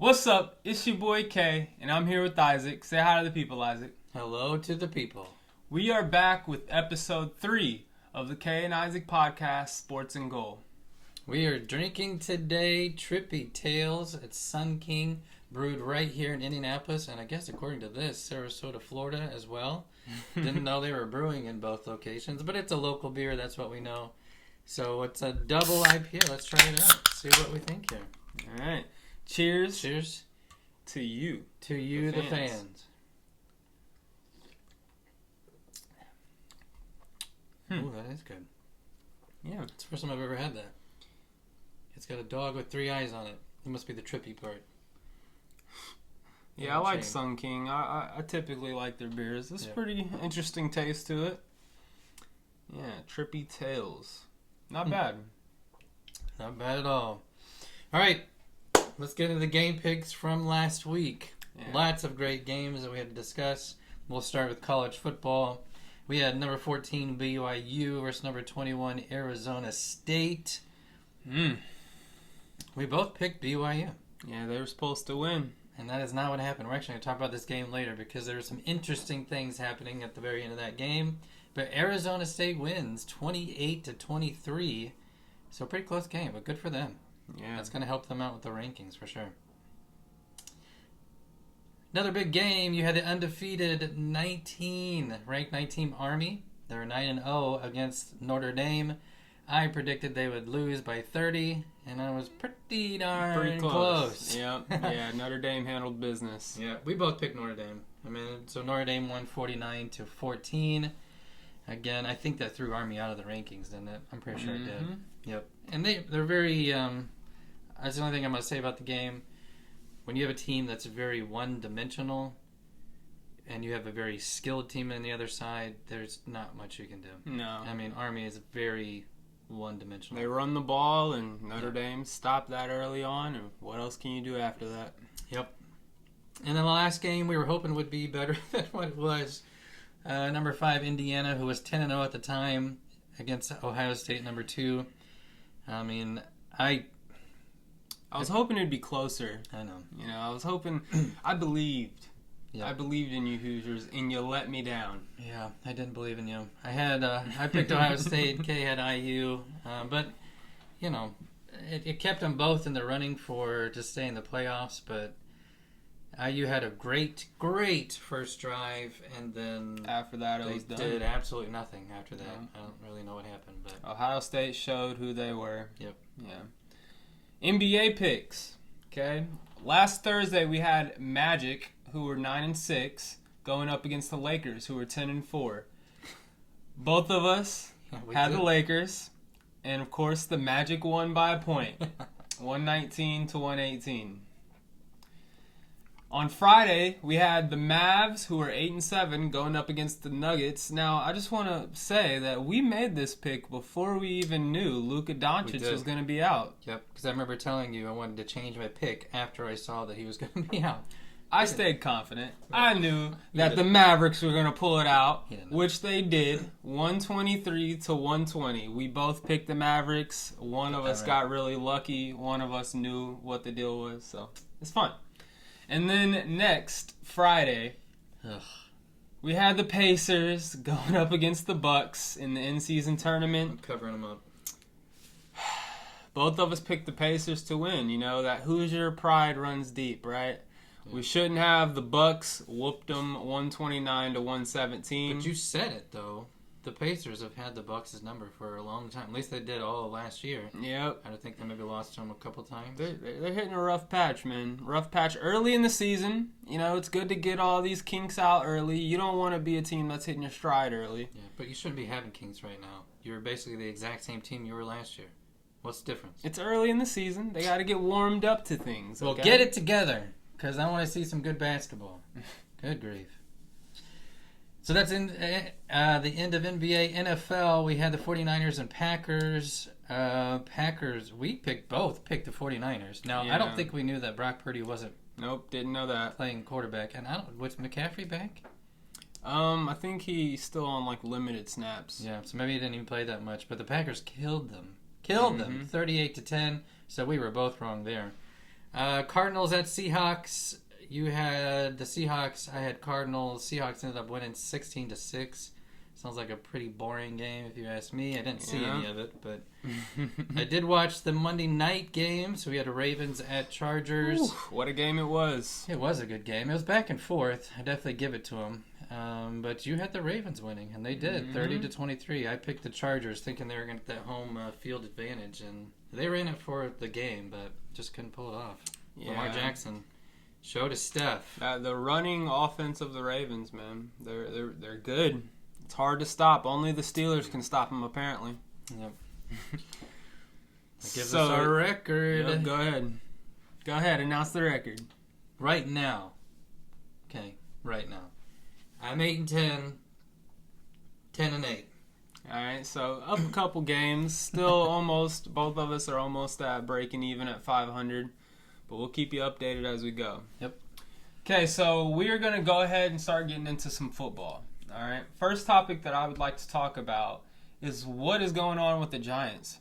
What's up? It's your boy Kay, and I'm here with Isaac. Say hi to the people, Isaac. Hello to the people. We are back with episode 3 of the Kay and Isaac podcast, Sports and Goal. We are drinking today Trippy Tales at Sun King, brewed right here in Indianapolis, and I guess according to this, Sarasota, Florida as well. Didn't know they were brewing in both locations, but it's a local beer, that's what we know. So it's a double IPA. Let's try it out. See what we think here. All right. Cheers. Cheers to you. to you, the fans. Ooh, that is good. Yeah. It's the first time I've ever had that. It's got a dog with 3 eyes on it. It must be the trippy part. Yeah, I like Sun King. I typically like their beers. It's pretty interesting taste to it. Yeah, Trippy Tales. Not bad. Not bad at all. All right, let's get into the game picks from last week. Yeah. Lots of great games that we had to discuss. We'll start with college football. We had number 14 BYU versus number 21 Arizona State. We both picked BYU. Yeah, they were supposed to win. And that is not what happened. We're actually going to talk about this game later because there were some interesting things happening at the very end of that game. But Arizona State wins 28-23. So pretty close game, but good for them. Yeah. That's going to help them out with the rankings for sure. Another big game, you had the undefeated ranked 19 Army. They were 9-0 against Notre Dame. I predicted they would lose by 30, and I was pretty darn close. Yep. Yeah, Notre Dame handled business. Yeah, we both picked Notre Dame. So Notre Dame won 49-14. Again, I think that threw Army out of the rankings, didn't it? I'm pretty sure it did. Yep. And they're very, that's the only thing I'm going to say about the game. When you have a team that's very one-dimensional and you have a very skilled team on the other side, there's not much you can do. No. I mean, Army is very one-dimensional. They run the ball, and Notre Dame stopped that early on, and what else can you do after that? Yep. And then the last game we were hoping would be better than what it was. Number 5, Indiana, who was 10-0 at the time, against Ohio State, number 2. I mean, I was hoping it'd be closer. I know. You know, I was hoping. I believed. Yeah. I believed in you Hoosiers, and you let me down. Yeah, I didn't believe in you. I picked Ohio State. Kay had IU, but you know, it kept them both in the running to stay in the playoffs. But IU had a great first drive, and then after that, it was done. They did absolutely nothing after that. I don't really know what happened, but Ohio State showed who they were. Yep. Yeah. NBA picks. Okay. Last Thursday we had Magic, who were 9-6, going up against the Lakers, who were 10-4. Both of us had the Lakers, and of course the Magic won by a point, 119-118. On Friday, we had the Mavs, who were 8-7, going up against the Nuggets. Now, I just want to say that we made this pick before we even knew Luka Doncic was going to be out. Yep, because I remember telling you I wanted to change my pick after I saw that he was going to be out. I stayed confident. I knew that the Mavericks were going to pull it out, which they did, 123-120. We both picked the Mavericks. One of us got really lucky. One of us knew what the deal was, so it's fun. And then next Friday, we had the Pacers going up against the Bucks in the in-season tournament. I'm covering them up. Both of us picked the Pacers to win. You know, that Hoosier pride runs deep, right? We shouldn't have. The Bucks whooped them 129-117. But you said it, though. The Pacers have had the Bucks' number for a long time. At least they did all of last year. Yep. I think they maybe lost to them a couple times. They're hitting a rough patch, man. Rough patch early in the season. You know, it's good to get all these kinks out early. You don't want to be a team that's hitting your stride early. Yeah, but you shouldn't be having kinks right now. You're basically the exact same team you were last year. What's the difference? It's early in the season. They got to get warmed up to things. Well, get it together, because I want to see some good basketball. Good grief. So that's in the end of NBA. NFL, we had the 49ers and Packers. Packers, we picked the 49ers. Now, I don't think we knew that Brock Purdy wasn't Nope, didn't know that. playing quarterback. And was McCaffrey back? I think he's still on like limited snaps. Yeah, so maybe he didn't even play that much. But the Packers killed them. Killed them. 38-10. So we were both wrong there. Cardinals at Seahawks. You had the Seahawks. I had Cardinals. Seahawks ended up winning 16-6. Sounds like a pretty boring game if you ask me. I didn't see any of it, but I did watch the Monday night game. So we had the Ravens at Chargers. Ooh, what a game it was. It was a good game. It was back and forth. I definitely give it to them. But you had the Ravens winning, and they did, 30-23. I picked the Chargers thinking they were going to get that home field advantage, and they ran it for the game, but just couldn't pull it off. Yeah. Lamar Jackson showed his stuff. The running offense of the Ravens, man, they're good. It's hard to stop. Only the Steelers can stop them, apparently. Yep. That gives us our record. Yep, go ahead. Go ahead, announce the record. Right now. Okay, right now. I'm 8-10. 10-8. All right, so up a couple games. Still almost, both of us are almost at breaking even at 500. But we'll keep you updated as we go. Yep. Okay, so we are going to go ahead and start getting into some football. All right. First topic that I would like to talk about is what is going on with the Giants.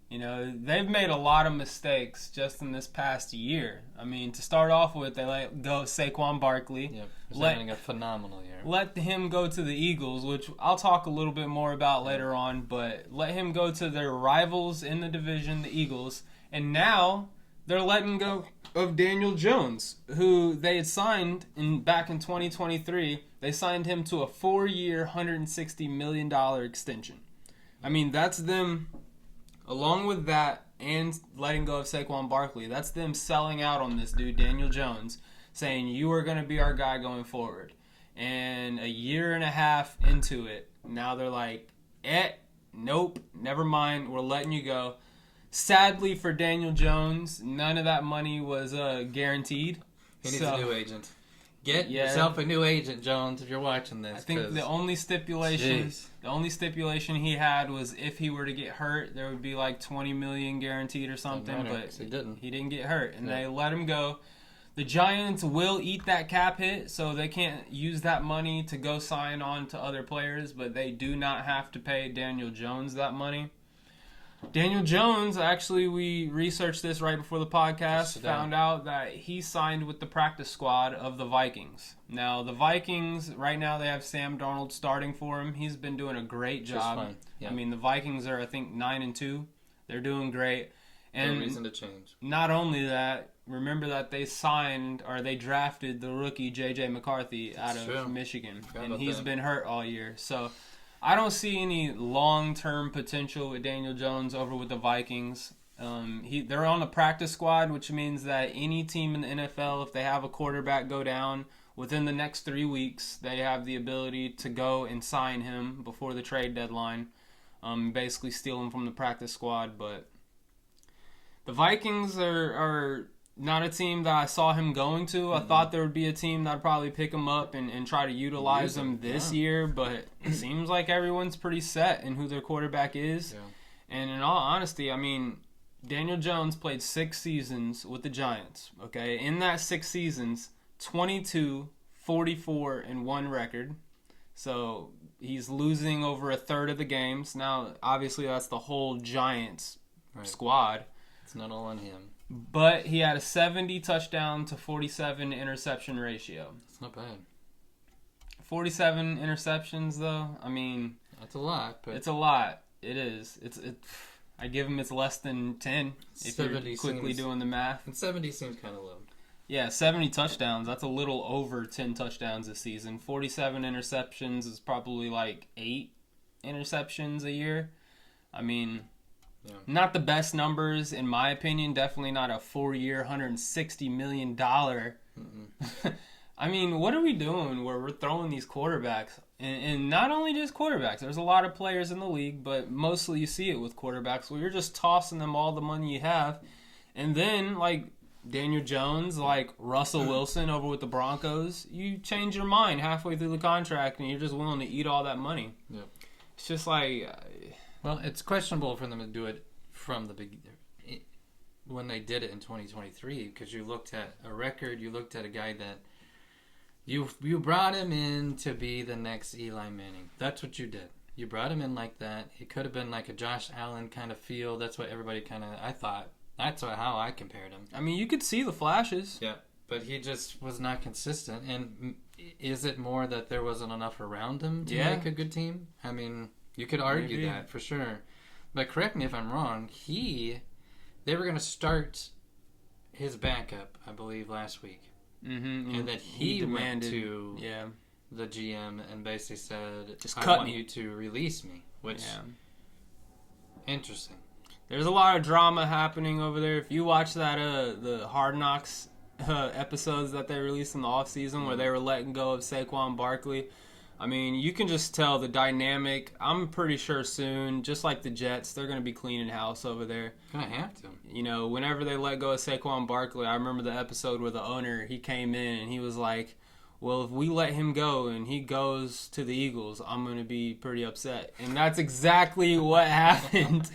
You know, they've made a lot of mistakes just in this past year. I mean, to start off with, they let go Saquon Barkley. Yep. He's having a phenomenal year. Let him go to the Eagles, which I'll talk a little bit more about later on, but let him go to their rivals in the division, the Eagles. And now they're letting go of Daniel Jones, who they had signed back in 2023. They signed him to a 4-year, $160 million extension. I mean, that's them, along with that and letting go of Saquon Barkley, that's them selling out on this dude, Daniel Jones, saying, you are going to be our guy going forward. And a year and a half into it, now they're like, nope, never mind, we're letting you go. Sadly for Daniel Jones, none of that money was guaranteed. He needs a new agent. Get yourself a new agent, Jones, if you're watching this. I think the only stipulation he had was if he were to get hurt, there would be like $20 million guaranteed or something. But he didn't. He didn't get hurt, and they let him go. The Giants will eat that cap hit, so they can't use that money to go sign on to other players, but they do not have to pay Daniel Jones that money. Daniel Jones, actually, we researched this right before the podcast, found out that he signed with the practice squad of the Vikings. Now, the Vikings, right now, they have Sam Darnold starting for him. He's been doing a great job. Yeah. I mean, the Vikings are, I think, 9-2. They're doing great. And no reason to change. Not only that, remember that they drafted the rookie J.J. McCarthy out of Michigan. And he's been hurt all year. So I don't see any long-term potential with Daniel Jones over with the Vikings. They're on the practice squad, which means that any team in the NFL, if they have a quarterback go down within the next 3 weeks, they have the ability to go and sign him before the trade deadline, basically steal him from the practice squad. But the Vikings are not a team that I saw him going to. I thought there would be a team that would probably pick him up and try to utilize him this year, but it seems like everyone's pretty set in who their quarterback is. Yeah. And in all honesty, I mean, Daniel Jones played 6 seasons with the Giants, okay? In that 6 seasons, 22-44-1 record. So he's losing over a third of the games. Now, obviously, that's the whole Giants squad. It's not all on him. But he had a 70 touchdown to 47 interception ratio. It's not bad. 47 interceptions, though. I mean, that's a lot. But it's a lot. It is. I give him it's less than 10 if you're quickly doing the math. And 70 seems kind of low. Yeah, 70 touchdowns. That's a little over 10 touchdowns this season. 47 interceptions is probably like 8 interceptions a year. I mean, not the best numbers, in my opinion. Definitely not a 4-year, $160 million. I mean, what are we doing where we're throwing these quarterbacks? And not only just quarterbacks. There's a lot of players in the league, but mostly you see it with quarterbacks where you're just tossing them all the money you have. And then, like Daniel Jones, like Russell Wilson over with the Broncos, you change your mind halfway through the contract and you're just willing to eat all that money. Yep. It's just like... Well, it's questionable for them to do it from the beginning when they did it in 2023, because you looked at a record, you looked at a guy that you brought him in to be the next Eli Manning. That's what you did. You brought him in like that. It could have been like a Josh Allen kind of feel. That's what everybody I thought That's how I compared him. I mean, you could see the flashes. Yeah, but he just was not consistent. And is it more that there wasn't enough around him to make a good team? I mean, you could argue that for sure. But correct me if I'm wrong. They were going to start his backup, I believe, last week. Mm-hmm. And then he went to the GM and basically said, I want you to release me. Which, interesting. There's a lot of drama happening over there. If you watch that, the Hard Knocks episodes that they released in the offseason where they were letting go of Saquon Barkley, I mean, you can just tell the dynamic. I'm pretty sure soon, just like the Jets, they're going to be cleaning house over there. Gonna have to. You know, whenever they let go of Saquon Barkley, I remember the episode where the owner, he came in and he was like, well, if we let him go and he goes to the Eagles, I'm going to be pretty upset. And that's exactly what happened.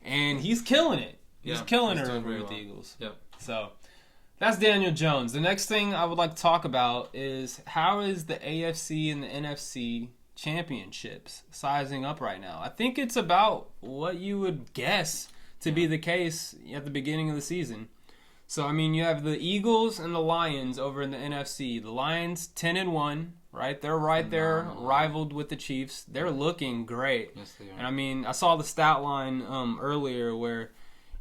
And he's killing it. He's killing it over with the Eagles. Yep. So that's Daniel Jones. The next thing I would like to talk about is how is the AFC and the NFC championships sizing up right now? I think it's about what you would guess to be the case at the beginning of the season. So, I mean, you have the Eagles and the Lions over in the NFC. The Lions 10-1, right? They're right there, rivaled with the Chiefs. They're looking great. Yes, they are. And, I mean, I saw the stat line earlier where,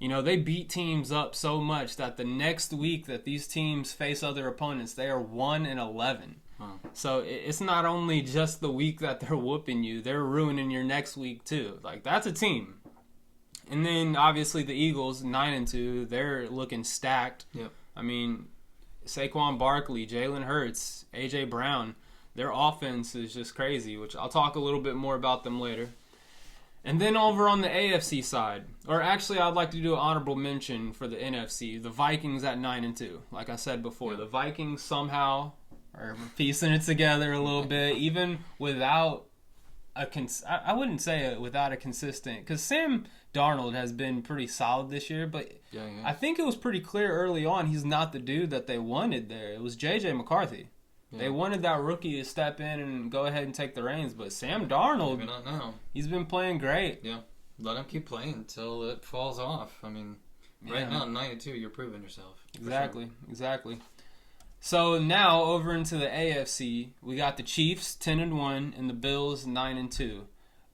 you know, they beat teams up so much that the next week that these teams face other opponents, they are 1-11. Wow. So it's not only just the week that they're whooping you, they're ruining your next week too. Like, that's a team. And then, obviously, the Eagles, 9-2, they're looking stacked. Yep. I mean, Saquon Barkley, Jalen Hurts, A.J. Brown, their offense is just crazy, which I'll talk a little bit more about them later. And then over on the AFC side, or actually I'd like to do an honorable mention for the NFC, the Vikings at 9-2. Like I said before, the Vikings somehow are piecing it together a little bit, even without I wouldn't say it without a consistent, because Sam Darnold has been pretty solid this year, but I think it was pretty clear early on he's not the dude that they wanted there. It was J.J. McCarthy. Yeah. They wanted that rookie to step in and go ahead and take the reins, but Sam Darnold, maybe not now. He's been playing great. Yeah, let him keep playing until it falls off. I mean, right now, 9-2, you're proving yourself. Exactly. So now over into the AFC, we got the Chiefs 10-1 and the Bills 9-2.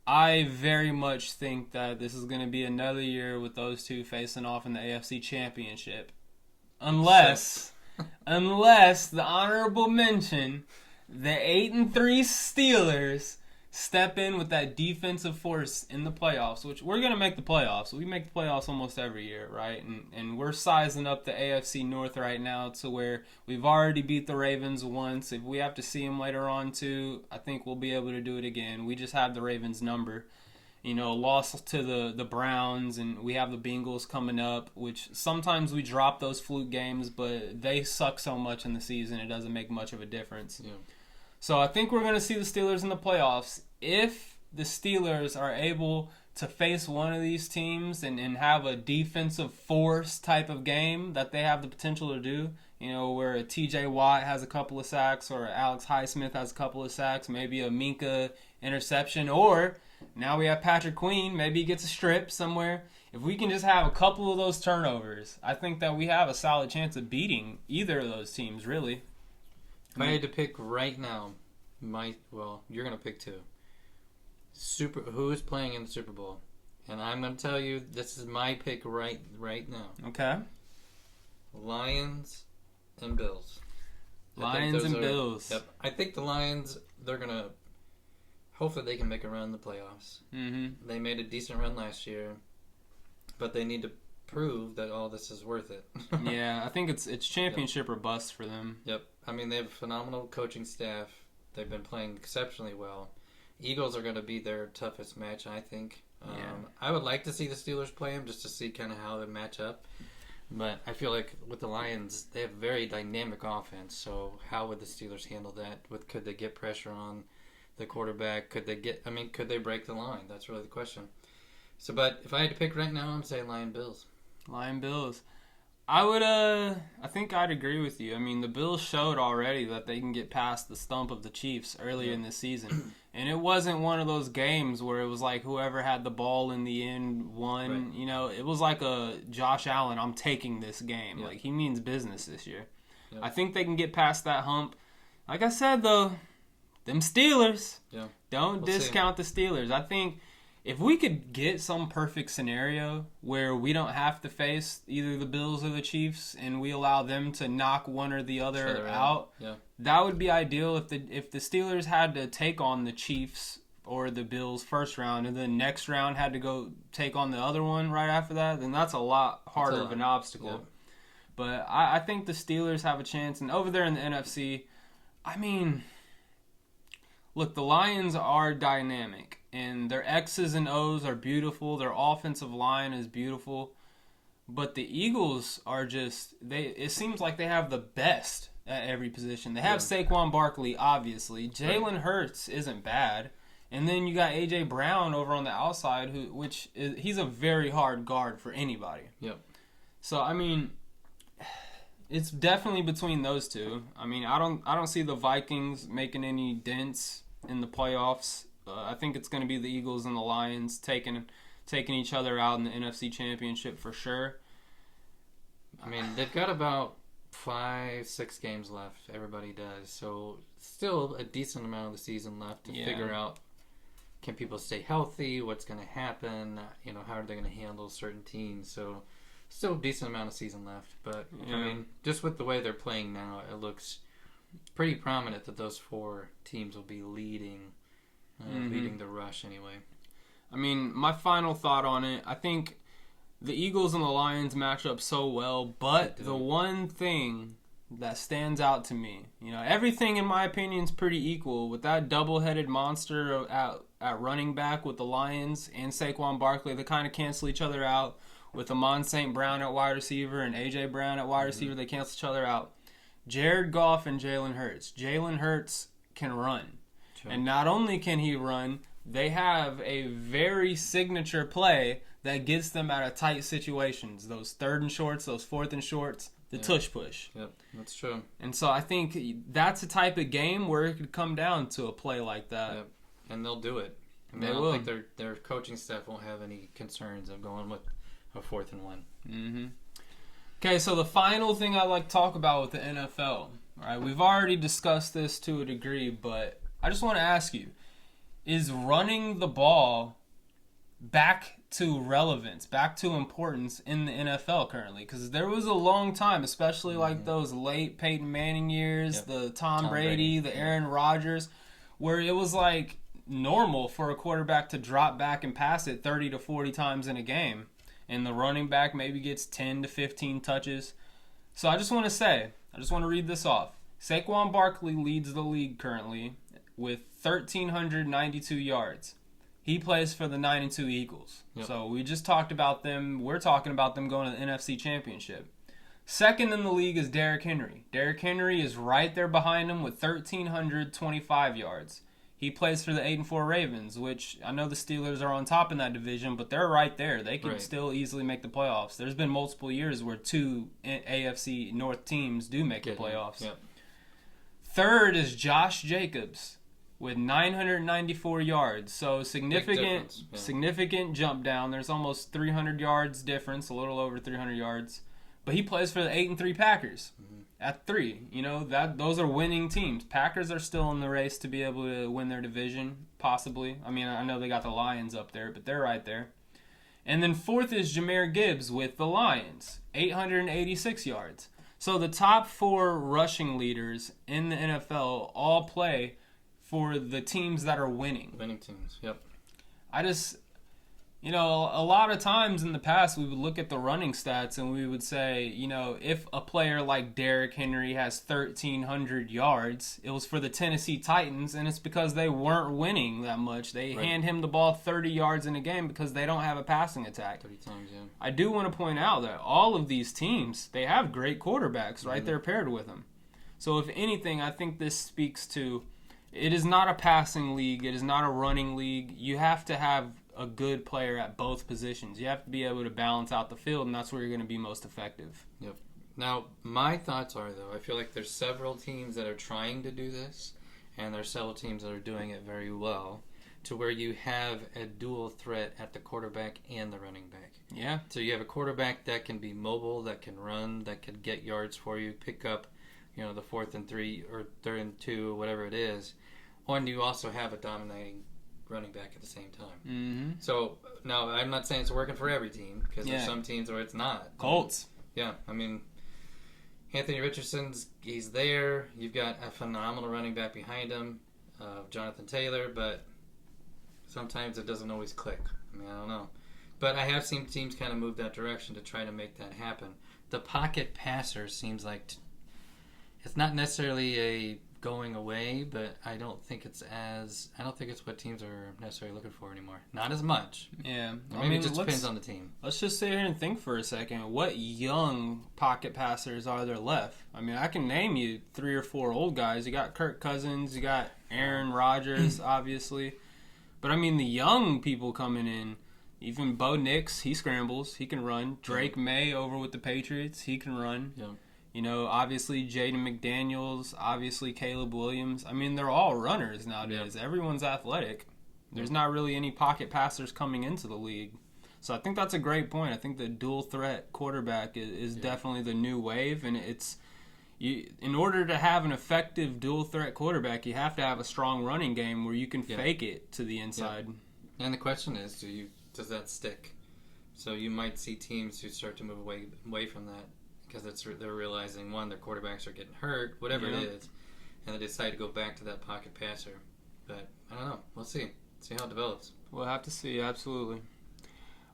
I very much think that this is going to be another year with those two facing off in the AFC Championship, unless the honorable mention, the 8-3 Steelers step in with that defensive force in the playoffs, which we're going to make the playoffs. We make the playoffs almost every year, right? And we're sizing up the AFC North right now to where we've already beat the Ravens once. If we have to see them later on too, I think we'll be able to do it again. We just have the Ravens number. You know, lost to the Browns, and we have the Bengals coming up, which sometimes we drop those fluke games, but they suck so much in the season it doesn't make much of a difference. Yeah. So I think we're going to see the Steelers in the playoffs. If the Steelers are able to face one of these teams and have a defensive force type of game that they have the potential to do, you know, where a TJ Watt has a couple of sacks or Alex Highsmith has a couple of sacks, maybe a Minka interception, or now we have Patrick Queen, maybe he gets a strip somewhere. If we can just have a couple of those turnovers, I think that we have a solid chance of beating either of those teams, really. If I had to pick right now, you're going to pick two. Who is playing in the Super Bowl? And I'm going to tell you, this is my pick right now. Okay. Lions and Bills. Lions and Bills. Yep. I think the Lions, they're going to, hopefully they can make a run in the playoffs. Mm-hmm. They made a decent run last year, but they need to prove that all this is worth it. Yeah, I think it's championship or bust for them. Yep. I mean, they have a phenomenal coaching staff. They've been playing exceptionally well. Eagles are going to be their toughest match, I think. I would like to see the Steelers play them just to see kind of how they match up. But I feel like with the Lions, they have a very dynamic offense. So how would the Steelers handle that? Could they get pressure on the quarterback? Could they break the line? That's really the question. So, but if I had to pick right now, I'm saying Lion Bills. Lion Bills. I think I'd agree with you. I mean, the Bills showed already that they can get past the stump of the Chiefs earlier in the season. And it wasn't one of those games where it was like whoever had the ball in the end won. Right. You know, it was like a Josh Allen, I'm taking this game. Yep. Like, he means business this year. Yep. I think they can get past that hump. Like I said, though, them Steelers, Yeah. don't We'll see. discount the Steelers. I think if we could get some perfect scenario where we don't have to face either the Bills or the Chiefs and we allow them to knock one or the other Other out, Yeah. that would be ideal. If the Steelers had to take on the Chiefs or the Bills first round and then next round had to go take on the other one right after that, then that's a lot harder of an obstacle. Yeah. But I think the Steelers have a chance. And over there in the NFC, I mean, look, the Lions are dynamic, and their X's and O's are beautiful. Their offensive line is beautiful. But the Eagles are just, it seems like they have the best at every position. They have Saquon Barkley, obviously. Jalen Hurts isn't bad. And then you got A.J. Brown over on the outside, he's a very hard guard for anybody. Yep. So, I mean, it's definitely between those two. I mean, I don't see the Vikings making any dents in the playoffs. I think it's going to be the Eagles and the Lions taking each other out in the NFC Championship for sure. I mean, they've got about 5-6 games left. Everybody does. So, still a decent amount of the season left to figure out, can people stay healthy? What's going to happen? You know, how are they going to handle certain teams? So, still a decent amount of season left. But, I mean, just with the way they're playing now, it looks pretty prominent that those 4 teams will be leading the rush anyway. I mean, my final thought on it, I think the Eagles and the Lions match up so well, but the one thing that stands out to me, you know, everything in my opinion is pretty equal. With that double-headed monster at running back with the Lions and Saquon Barkley, they kind of cancel each other out. With Amon St. Brown at wide receiver and A.J. Brown at wide receiver, they cancel each other out. Jared Goff and Jalen Hurts. Jalen Hurts can run. Sure. And not only can he run, they have a very signature play that gets them out of tight situations. Those 3rd and shorts, those 4th and shorts, the tush push. Yep, that's true. And so I think that's a type of game where it could come down to a play like that. Yep. And they'll do it. I mean, They I don't will. think their coaching staff won't have any concerns of going with a 4th and 1. Mm-hmm. Okay, so the final thing I'd like to talk about with the NFL. All right, we've already discussed this to a degree, but I just want to ask you, is running the ball back to relevance, back to importance in the NFL currently? Because there was a long time, especially like those late Peyton Manning years, the Tom Brady, the Aaron Rodgers, where it was like normal for a quarterback to drop back and pass it 30 to 40 times in a game. And the running back maybe gets 10 to 15 touches. So I just want to read this off. Saquon Barkley leads the league currently with 1,392 yards. He plays for the 9-2 Eagles. Yep. So we just talked about them. We're talking about them going to the NFC Championship. Second in the league is Derrick Henry. Derrick Henry is right there behind him with 1,325 yards. He plays for the 8-4 Ravens, which I know the Steelers are on top in that division, but they're right there. They can still easily make the playoffs. There's been multiple years where 2 AFC North teams do make the playoffs. Yep. Third is Josh Jacobs with 994 yards. So significant jump down. There's almost 300 yards difference, a little over 300 yards. But he plays for the 8-3 Packers. At 3, you know, those are winning teams. Packers are still in the race to be able to win their division, possibly. I mean, I know they got the Lions up there, but they're right there. And then 4th is Jahmyr Gibbs with the Lions, 886 yards. So the top 4 rushing leaders in the NFL all play for the teams that are winning. Winning teams, yep. You know, a lot of times in the past, we would look at the running stats and we would say, you know, if a player like Derrick Henry has 1,300 yards, it was for the Tennessee Titans, and it's because they weren't winning that much. They hand him the ball 30 yards in a game because they don't have a passing attack. 30 times, yeah. I do want to point out that all of these teams, they have great quarterbacks right there paired with them. So if anything, I think this speaks to, it is not a passing league. It is not a running league. You have to have a good player at both positions. You have to be able to balance out the field, and that's where you're going to be most effective. Yep. Now, my thoughts are, though, I feel like there's several teams that are trying to do this, and there's several teams that are doing it very well, to where you have a dual threat at the quarterback and the running back. Yeah. So you have a quarterback that can be mobile, that can run, that can get yards for you, pick up, the 4th and 3 or 3rd and 2, whatever it is. And you also have a dominating running back at the same time. Mm-hmm. So, now, I'm not saying it's working for every team, because there's some teams where it's not. Colts. Yeah, I mean, Anthony Richardson's, he's there. You've got a phenomenal running back behind him, Jonathan Taylor, but sometimes it doesn't always click. I mean, I don't know. But I have seen teams kind of move that direction to try to make that happen. The pocket passer seems like it's not necessarily a going away, but I don't think it's what teams are necessarily looking for anymore. Not as much. Yeah. Or maybe it just depends on the team. Let's just sit here and think for a second. What young pocket passers are there left? I mean, I can name you 3 or 4 old guys. You got Kirk Cousins. You got Aaron Rodgers, obviously. But, I mean, the young people coming in, even Bo Nix, he scrambles. He can run. Drake May over with the Patriots, he can run. Yeah. Obviously Jaden McDaniels, obviously Caleb Williams. I mean, they're all runners nowadays. Yeah. Everyone's athletic. There's not really any pocket passers coming into the league. So I think that's a great point. I think the dual threat quarterback is definitely the new wave, and in order to have an effective dual threat quarterback, you have to have a strong running game where you can fake it to the inside. Yeah. And the question is, does that stick? So you might see teams who start to move away from that, because they're realizing, one, their quarterbacks are getting hurt, whatever it is, and they decide to go back to that pocket passer. But I don't know. We'll see. See how it develops. We'll have to see, absolutely.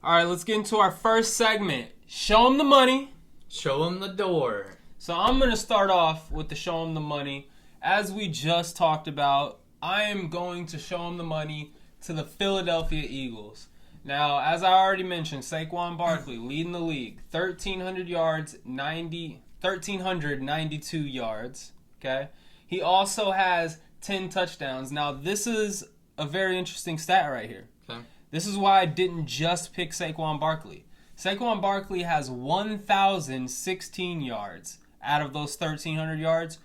All right, let's get into our first segment. Show them the money. Show them the door. So I'm going to start off with the show them the money. As we just talked about, I am going to show them the money to the Philadelphia Eagles. Now, as I already mentioned, Saquon Barkley leading the league, 1,300 yards, 1,392 yards, okay? He also has 10 touchdowns. Now, this is a very interesting stat right here. Okay. This is why I didn't just pick Saquon Barkley. Saquon Barkley has 1,016 yards out of those 1,300 yards.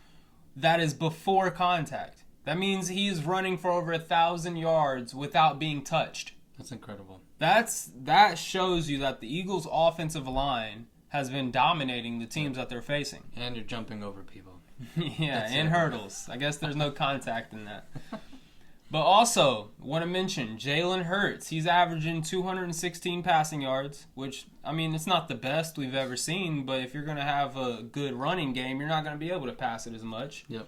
That is before contact. That means he's running for over 1,000 yards without being touched. That's incredible. That shows you that the Eagles' offensive line has been dominating the teams that they're facing. And you're jumping over people. Yeah, and hurdles. I guess there's no contact in that. But also, want to mention Jalen Hurts. He's averaging 216 passing yards, which, I mean, it's not the best we've ever seen, but if you're going to have a good running game, you're not going to be able to pass it as much. Yep.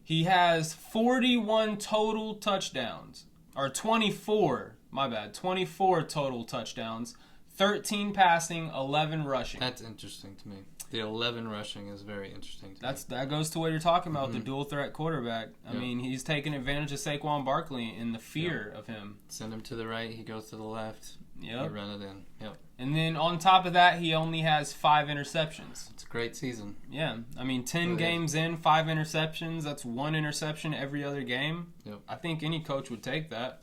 He has 41 total touchdowns, or 24 total touchdowns, 13 passing, 11 rushing. That's interesting to me. The 11 rushing is very interesting to me. That goes to what you're talking about, the dual threat quarterback. I mean, he's taking advantage of Saquon Barkley and the fear of him. Send him to the right, he goes to the left. Yep. You run it in. Yep. And then on top of that, he only has 5 interceptions. It's a great season. Yeah. I mean, 10 games in, 5 interceptions. That's 1 interception every other game. Yep. I think any coach would take that.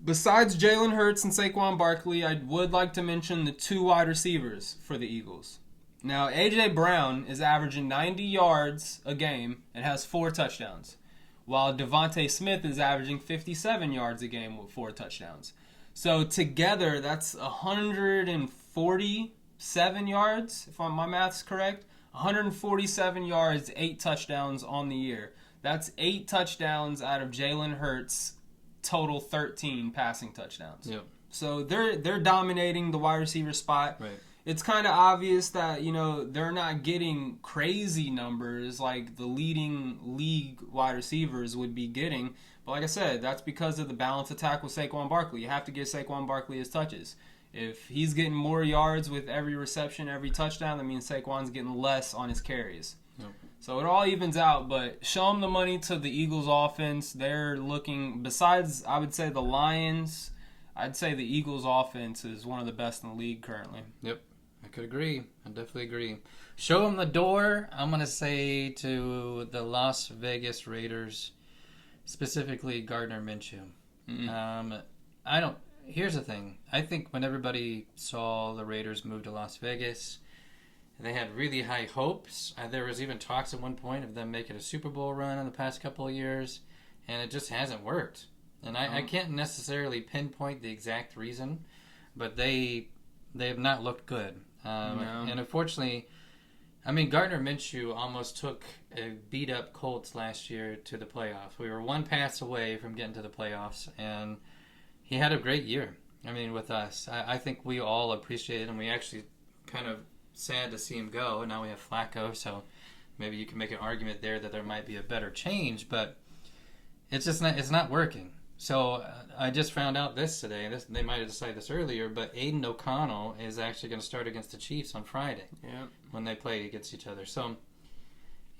Besides Jalen Hurts and Saquon Barkley, I would like to mention the 2 wide receivers for the Eagles. Now, A.J. Brown is averaging 90 yards a game and has 4 touchdowns, while Devontae Smith is averaging 57 yards a game with 4 touchdowns. So together, that's 147 yards, if my math's correct. 147 yards, 8 touchdowns on the year. That's 8 touchdowns out of Jalen Hurts' total 13 passing touchdowns. Yep. So they're dominating the wide receiver spot. Right. It's kind of obvious that, they're not getting crazy numbers like the leading league wide receivers would be getting. But like I said, that's because of the balanced attack with Saquon Barkley. You have to give Saquon Barkley his touches. If he's getting more yards with every reception, every touchdown, that means Saquon's getting less on his carries. Yep. So it all evens out, but show them the money to the Eagles offense. They're looking, besides, I would say, the Lions, I'd say the Eagles offense is one of the best in the league currently. Yep. I could agree. I definitely agree. Show them the door. I'm going to say to the Las Vegas Raiders, specifically Gardner Minshew. Mm-hmm. here's the thing. I think when everybody saw the Raiders move to Las Vegas, they had really high hopes. There was even talks at one point of them making a Super Bowl run in the past couple of years, and it just hasn't worked. And I can't necessarily pinpoint the exact reason, but they have not looked good. No. And unfortunately, I mean, Gardner Minshew almost took a beat-up Colts last year to the playoffs. We were one pass away from getting to the playoffs, and he had a great year. I mean, with us. I think we all appreciated him. We actually kind of sad to see him go. Now we have Flacco, so maybe you can make an argument there that there might be a better change, but it's just not working. So I just found out this today. They might have decided this earlier, but Aiden O'Connell is actually going to start against the Chiefs on Friday. Yeah. When they play against each other. So,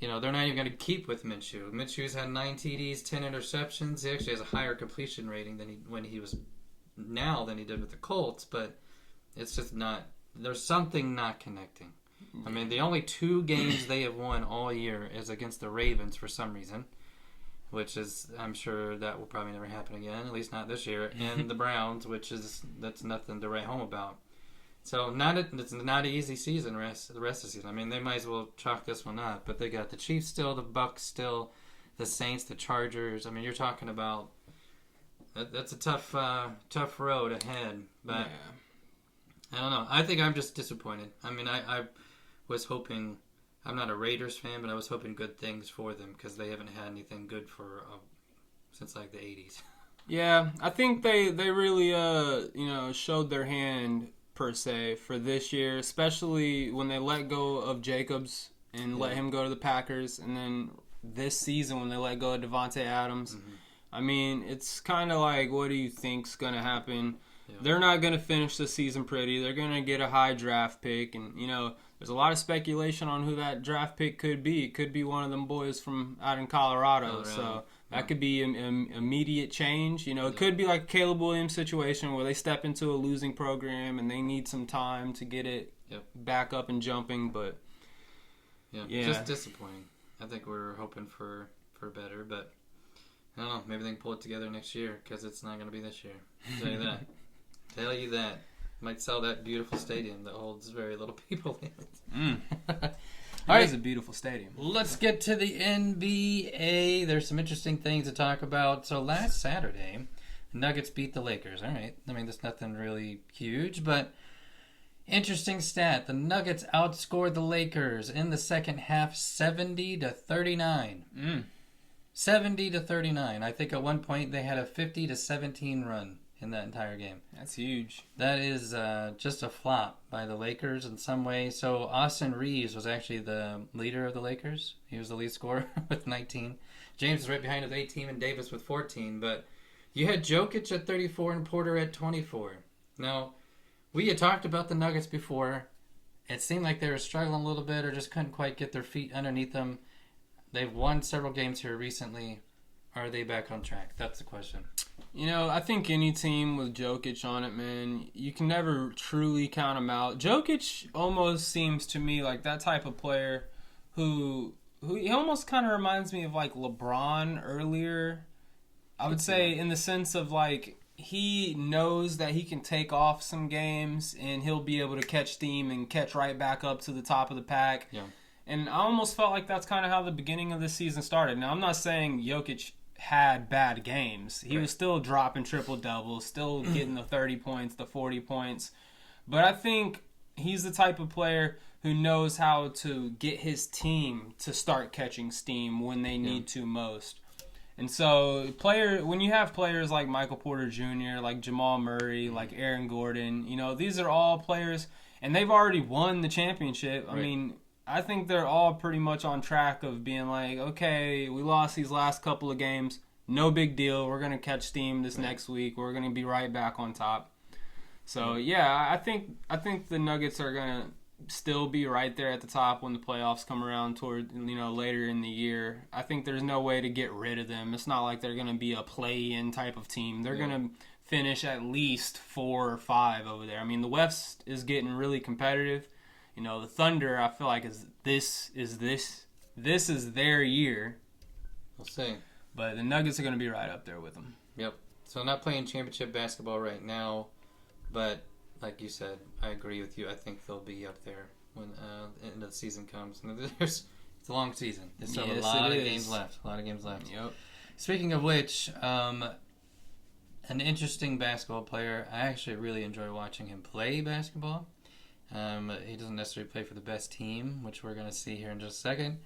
they're not even going to keep with Minshew. Minshew's had 9 TDs, 10 interceptions. He actually has a higher completion rating than he did with the Colts, but it's just not. There's something not connecting. I mean, the only 2 games they have won all year is against the Ravens for some reason, which is, I'm sure that will probably never happen again, at least not this year, and the Browns, that's nothing to write home about. So it's not an easy season the rest of the season. I mean, they might as well chalk this one up, but they got the Chiefs still, the Bucks still, the Saints, the Chargers. I mean, you're talking about that's a tough road ahead. But I don't know. I think I'm just disappointed. I mean, I was hoping. I'm not a Raiders fan, but I was hoping good things for them because they haven't had anything good for since like the 80s. Yeah, I think they really showed their hand per se for this year, especially when they let go of Jacobs and let him go to the Packers, and then this season when they let go of Devontae Adams. Mm-hmm. I mean, it's kind of like, what do you think's going to happen? Yeah. They're not going to finish the season pretty. They're going to get a high draft pick, and there's a lot of speculation on who that draft pick could be. It could be one of them boys from out in Colorado. So that could be an immediate change. It could be like a Caleb Williams situation where they step into a losing program and they need some time to get it back up and jumping. But just disappointing. I think we're hoping for better, but I don't know. Maybe they can pull it together next year because it's not going to be this year. I'll tell you that. Tell you that. Might sell that beautiful stadium that holds very little people in it. All right, it's a beautiful stadium. Let's get to the NBA. There's some interesting things to talk about. So last Saturday, Nuggets beat the Lakers. All right. I mean, there's nothing really huge, but interesting stat. The Nuggets outscored the Lakers in the second half 70-39. 70-39. I think at one point they had a 50-17 run in that entire game. That's huge. That is just a flop by the Lakers in some way. So Austin Reeves was actually the leader of the Lakers. He was the lead scorer with 19. James was right behind with 18 and Davis with 14. But you had Jokic at 34 and Porter at 24. Now, we had talked about the Nuggets before. It seemed like they were struggling a little bit or just couldn't quite get their feet underneath them. They've won several games here recently. Are they back on track? That's the question. I think any team with Jokic on it, man, you can never truly count him out. Jokic almost seems to me like that type of player who he almost kind of reminds me of like LeBron earlier. I would say in the sense of like he knows that he can take off some games and he'll be able to catch steam and catch right back up to the top of the pack. Yeah. And I almost felt like that's kind of how the beginning of the season started. Now, I'm not saying Jokic had bad games. He was still dropping triple-doubles, still getting the 30 points, the 40 points. But I think he's the type of player who knows how to get his team to start catching steam when they need to most. And so when you have players like Michael Porter Jr., like Jamal Murray, like Aaron Gordon, these are all players, and they've already won the championship. Right. I mean, I think they're all pretty much on track of being like, okay, we lost these last couple of games. No big deal. We're going to catch steam this next week. We're going to be right back on top. So, I think the Nuggets are going to still be right there at the top when the playoffs come around toward, later in the year. I think there's no way to get rid of them. It's not like they're going to be a play-in type of team. They're going to finish at least 4 or 5 over there. I mean, the West is getting really competitive. The Thunder, I feel like this is their year. We'll see. But the Nuggets are going to be right up there with them. Yep. So not playing championship basketball right now, but like you said, I agree with you. I think they'll be up there when the end of the season comes. And it's a long season. There's still a lot of games left. Yep. Speaking of which, an interesting basketball player. I actually really enjoy watching him play basketball. He doesn't necessarily play for the best team, which we're going to see here in just a second.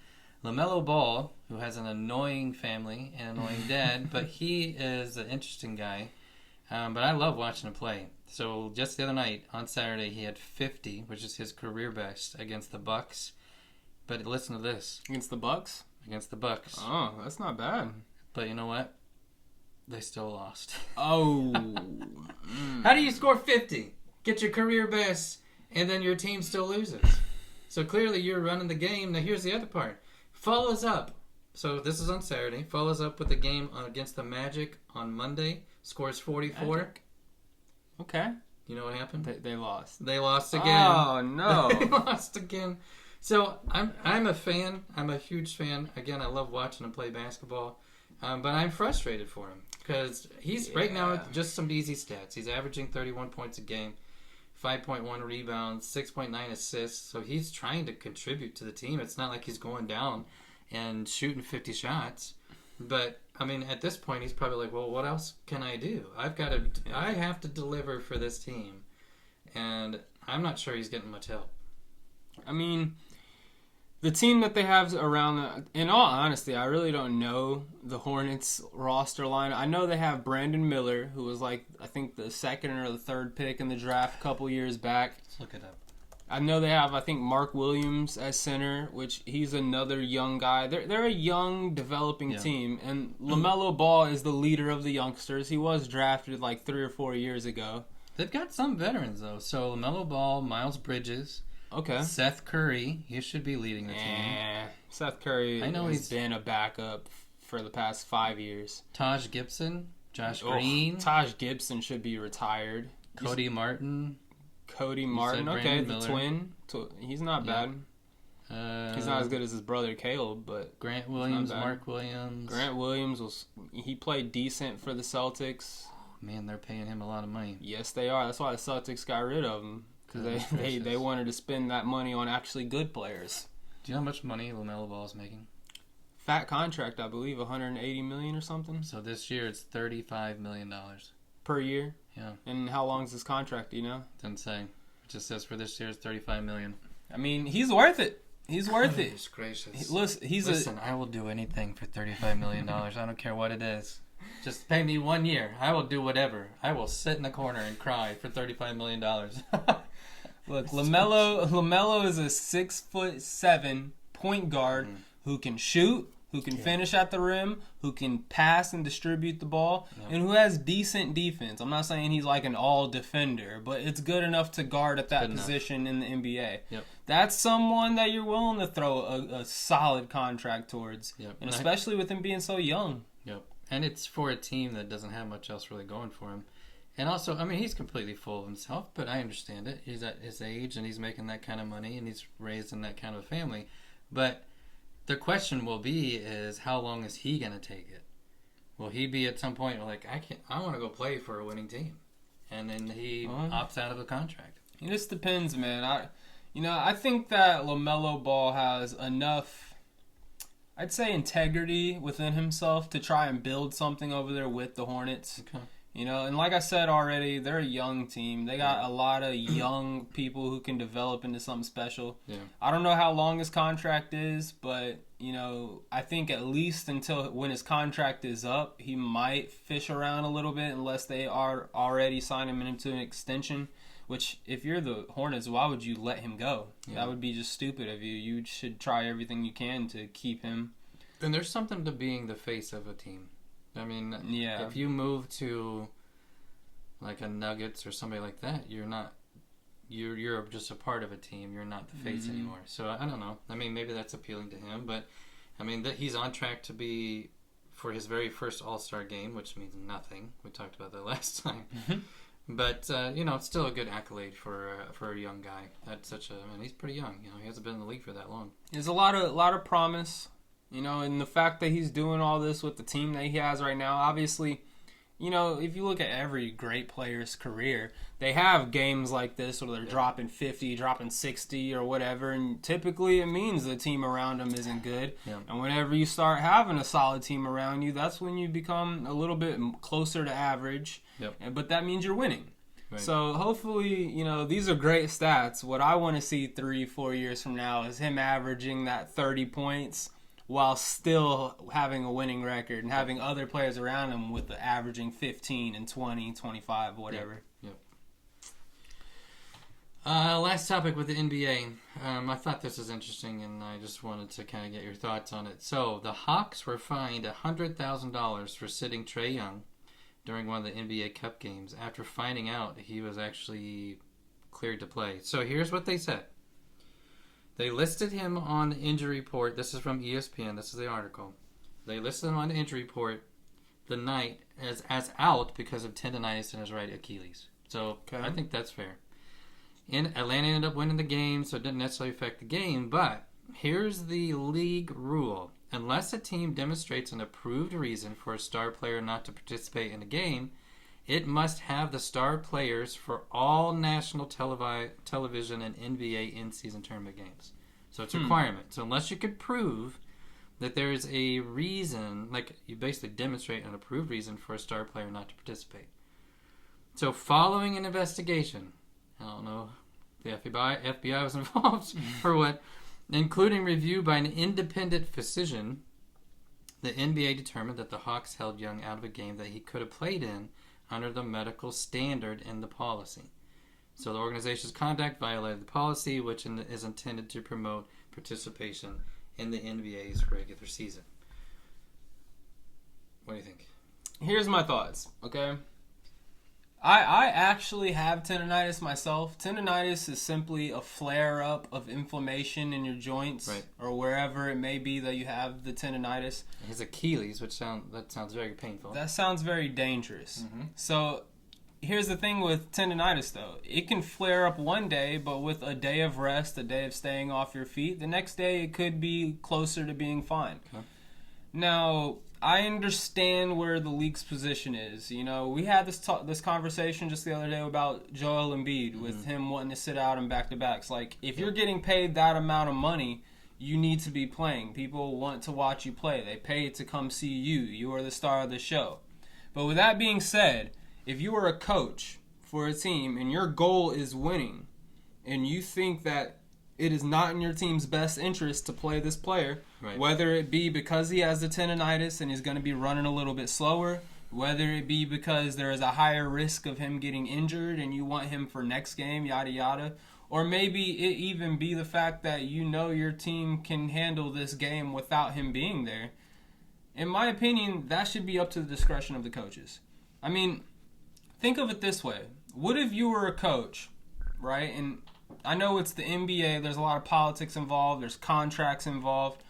LaMelo Ball, who has an annoying family and annoying dad, but he is an interesting guy. But I love watching him play. So just the other night, on Saturday, he had 50, which is his career best, against the Bucks. But listen to this. Against the Bucks? Against the Bucks. Oh, that's not bad. But you know what? They still lost. Oh. How do you score 50? Get your career best, and then your team still loses. So clearly you're running the game. Now here's the other part. Follows up. So this is on Saturday. Follows up with the game against the Magic on Monday. Scores 44. Magic. Okay. You know what happened? They lost. They lost again. Oh, no. They lost again. So I'm a fan. I'm a huge fan. Again, I love watching him play basketball. But I'm frustrated for him because he's right now just some easy stats. He's averaging 31 points a game, 5.1 rebounds, 6.9 assists. So he's trying to contribute to the team. It's not like he's going down and shooting 50 shots. But I mean, at this point, he's probably like, well, what else can I do? I have to deliver for this team. And I'm not sure he's getting much help. I mean, the team that they have around, in all honesty, I really don't know the Hornets roster line. I know they have Brandon Miller, who was like, I think the second or the third pick in the draft a couple years back. Let's look it up. I know they have, I think, Mark Williams as center, which he's another young guy. They're a young, developing team, and LaMelo Ball is the leader of the youngsters. He was drafted like 3 or 4 years ago. They've got some veterans, though. So LaMelo Ball, Miles Bridges, okay, Seth Curry, he should be leading the team. Seth Curry has been a backup for the past 5 years. Taj Gibson, Josh Green. Taj Gibson should be retired. Cody Martin. Okay, the twin. He's not bad. He's not as good as his brother Caleb, but Grant Williams, Mark Williams. Grant Williams he played decent for the Celtics. Man, they're paying him a lot of money. Yes, they are. That's why the Celtics got rid of him, because they wanted to spend that money on actually good players. Do you know how much money LaMelo Ball is making? Fat contract, I believe, $180 million or something. So this year it's $35 million per year. Yeah. And how long is his contract? Do you know? Doesn't say. It just says for this year it's $35 million. I mean, he's worth it. He's worth it. Goodness gracious. Listen, I will do anything for $35 million. I don't care what it is. Just pay me 1 year. I will do whatever. I will sit in the corner and cry for $35 million. Look, LaMelo is a 6'7" point guard who can shoot, who can finish at the rim, who can pass and distribute the ball, and who has decent defense. I'm not saying he's like an all defender, but it's good enough to guard at that position in the NBA. Yep. That's someone that you're willing to throw a solid contract towards, yep. And especially with him being so young. Yep. And it's for a team that doesn't have much else really going for him. And also, I mean, he's completely full of himself, but I understand it. He's at his age, and he's making that kind of money, and he's raised in that kind of family. But the question will be is how long is he going to take it? Will he be at some point like, I want to go play for a winning team? And then he opts out of the contract. It just depends, man. I think that LaMelo Ball has enough, I'd say, integrity within himself to try and build something over there with the Hornets. Okay. And like I said already, they're a young team. They got a lot of young people who can develop into something special. Yeah. I don't know how long his contract is, but, I think at least until when his contract is up, he might fish around a little bit unless they are already signing him into an extension, which if you're the Hornets, why would you let him go? Yeah. That would be just stupid of you. You should try everything you can to keep him. And there's something to being the face of a team. I mean, if you move to like a Nuggets or somebody like that, you're just a part of a team. You're not the face anymore. So I don't know. I mean, maybe that's appealing to him, but I mean, he's on track to be for his very first All-Star game, which means nothing. We talked about that last time. But it's still a good accolade for a young guy. He's pretty young. He hasn't been in the league for that long. There's a lot of promise. And the fact that he's doing all this with the team that he has right now, obviously, you know, if you look at every great player's career, they have games like this where they're dropping 50, dropping 60 or whatever, and typically it means the team around them isn't good. Yeah. And whenever you start having a solid team around you, that's when you become a little bit closer to average. Yep. But that means you're winning. Right. So hopefully, you know, these are great stats. What I want to see 3-4 years from now is him averaging that 30 points while still having a winning record and having other players around him with the averaging 15 and 20, 25, whatever. Yep. Last topic with the NBA. I thought this was interesting, and I just wanted to kind of get your thoughts on it. So the Hawks were fined $100,000 for sitting Trae Young during one of the NBA Cup games after finding out he was actually cleared to play. So here's what they said. They listed him on the injury report. This is from ESPN. This is the article. They listed him on the injury report the night as out because of tendonitis in his right Achilles. So I think that's fair. Atlanta ended up winning the game, so it didn't necessarily affect the game. But here's the league rule. Unless a team demonstrates an approved reason for a star player not to participate in a game, it must have the star players for all national television and NBA in-season tournament games. So it's a requirement. So unless you could prove that there is a reason, like you basically demonstrate an approved reason for a star player not to participate. So following an investigation, I don't know if the FBI was involved or what, including review by an independent physician, the NBA determined that the Hawks held Young out of a game that he could have played in under the medical standard in the policy. So the organization's conduct violated the policy, which is intended to promote participation in the NBA's regular season. What do you think? Here's my thoughts, okay? I actually have tendonitis myself. Tendonitis is simply a flare-up of inflammation in your joints or wherever it may be that you have the tendonitis. His Achilles, that sounds very painful. That sounds very dangerous. Mm-hmm. So here's the thing with tendonitis, though. It can flare up one day, but with a day of rest, a day of staying off your feet, the next day it could be closer to being fine. Okay. Now, I understand where the league's position is. You know, we had this conversation just the other day about Joel Embiid with him wanting to sit out in back-to-backs. Like, if you're getting paid that amount of money, you need to be playing. People want to watch you play. They pay to come see you. You are the star of the show. But with that being said, if you are a coach for a team and your goal is winning and you think that it is not in your team's best interest to play this player, whether it be because he has the tendonitis and he's going to be running a little bit slower, whether it be because there is a higher risk of him getting injured and you want him for next game, yada yada, or maybe it even be the fact that you know your team can handle this game without him being there. In my opinion, that should be up to the discretion of the coaches. I mean, think of it this way. What if you were a coach, right? And I know it's the NBA, there's a lot of politics involved, there's contracts involved.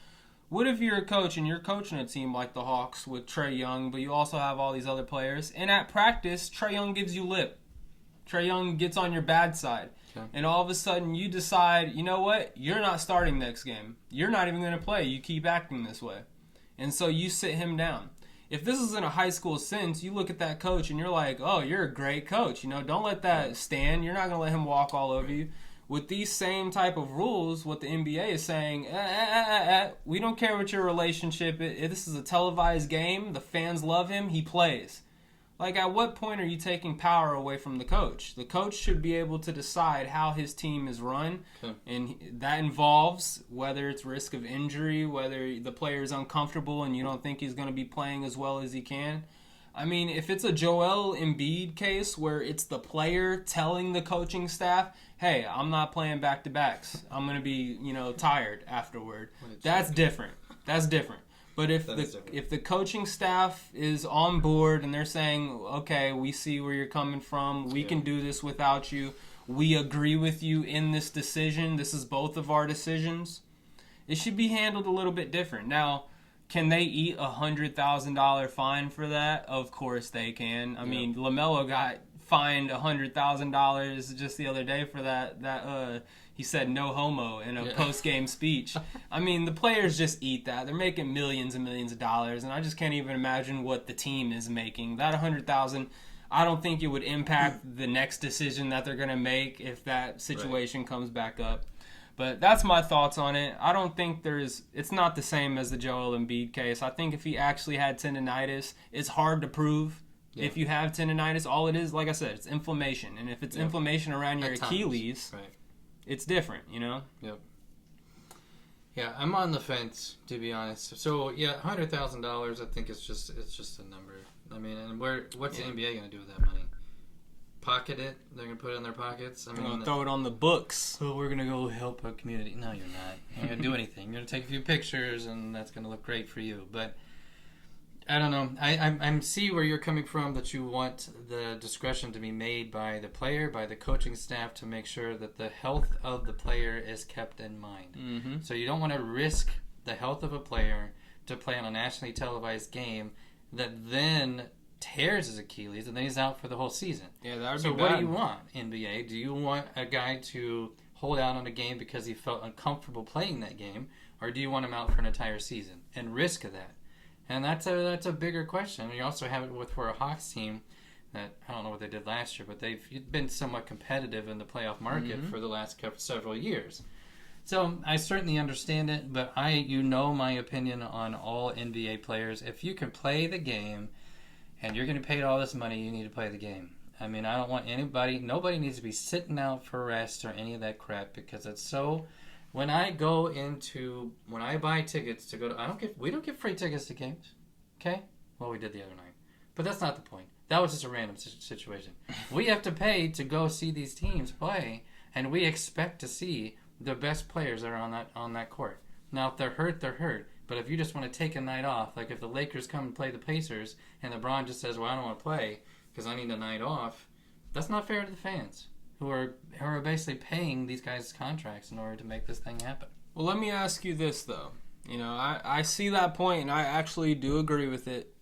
What if you're a coach and you're coaching a team like the Hawks with Trae Young, but you also have all these other players, and at practice, Trae Young gives you lip. Trae Young gets on your bad side. Okay. And all of a sudden you decide, you know what, you're not starting next game. You're not even going to play. You keep acting this way. And so you sit him down. If this is in a high school sense, you look at that coach and you're like, oh, you're a great coach. You know, don't let that stand. You're not going to let him walk all over you. With these same type of rules, what the NBA is saying, we don't care what your relationship is. This is a televised game. The fans love him. He plays. Like, at what point are you taking power away from the coach? The coach should be able to decide how his team is run, and that involves whether it's risk of injury, whether the player is uncomfortable and you don't think he's going to be playing as well as he can. I mean, if it's a Joel Embiid case where it's the player telling the coaching staff, hey, I'm not playing back-to-backs. I'm going to be, tired afterward. That's different. That's different. But if the coaching staff is on board and they're saying, okay, we see where you're coming from. We can do this without you. We agree with you in this decision. This is both of our decisions. It should be handled a little bit different. Now, can they eat $100,000 fine for that? Of course they can. I mean, LaMelo got fined $100,000 just the other day for that he said no homo in a Yeah. post-game speech. I mean, the players just eat that. They're making millions and millions of dollars, and I just can't even imagine what the team is making. That $100,000, I don't think it would impact the next decision that they're going to make if that situation comes back up. But that's my thoughts on it. I don't think it's not the same as the Joel Embiid case. I think if he actually had tendonitis, it's hard to prove. Yeah. If you have tendonitis, all it is, like I said, it's inflammation. And if it's inflammation around your Achilles, it's different, you know? Yep. Yeah, I'm on the fence, to be honest. So, yeah, $100,000, I think it's just a number. I mean, and what's the NBA going to do with that money? Pocket it? They're going to put it in their pockets? I mean, throw it on the books. So we're going to go help a community. No, you're not. You're not going to do anything. You're going to take a few pictures, and that's going to look great for you. But I don't know. I see where you're coming from, that you want the discretion to be made by the player, by the coaching staff, to make sure that the health of the player is kept in mind. Mm-hmm. So you don't want to risk the health of a player to play on a nationally televised game that then tears his Achilles and then he's out for the whole season. Yeah, that would so be what bad. do you want, NBA? Do you want a guy to hold out on a game because he felt uncomfortable playing that game, or do you want him out for an entire season and risk of that? And that's a bigger question. You also have it for a Hawks team that, I don't know what they did last year, but they've been somewhat competitive in the playoff market for the last several years. So I certainly understand it, but you know my opinion on all NBA players. If you can play the game and you're getting paid all this money, you need to play the game. I mean, I don't want nobody needs to be sitting out for rest or any of that crap, because it's so. When I buy tickets to go to, we don't get free tickets to games, okay? Well, we did the other night, but that's not the point. That was just a random situation. We have to pay to go see these teams play, and we expect to see the best players that are on that court. Now, if they're hurt, they're hurt. But if you just want to take a night off, like if the Lakers come and play the Pacers, and LeBron just says, "Well, I don't want to play because I need a night off," that's not fair to the fans who are basically paying these guys contracts in order to make this thing happen. Well, let me ask you this, though. You know, I see that point, and I actually do agree with it.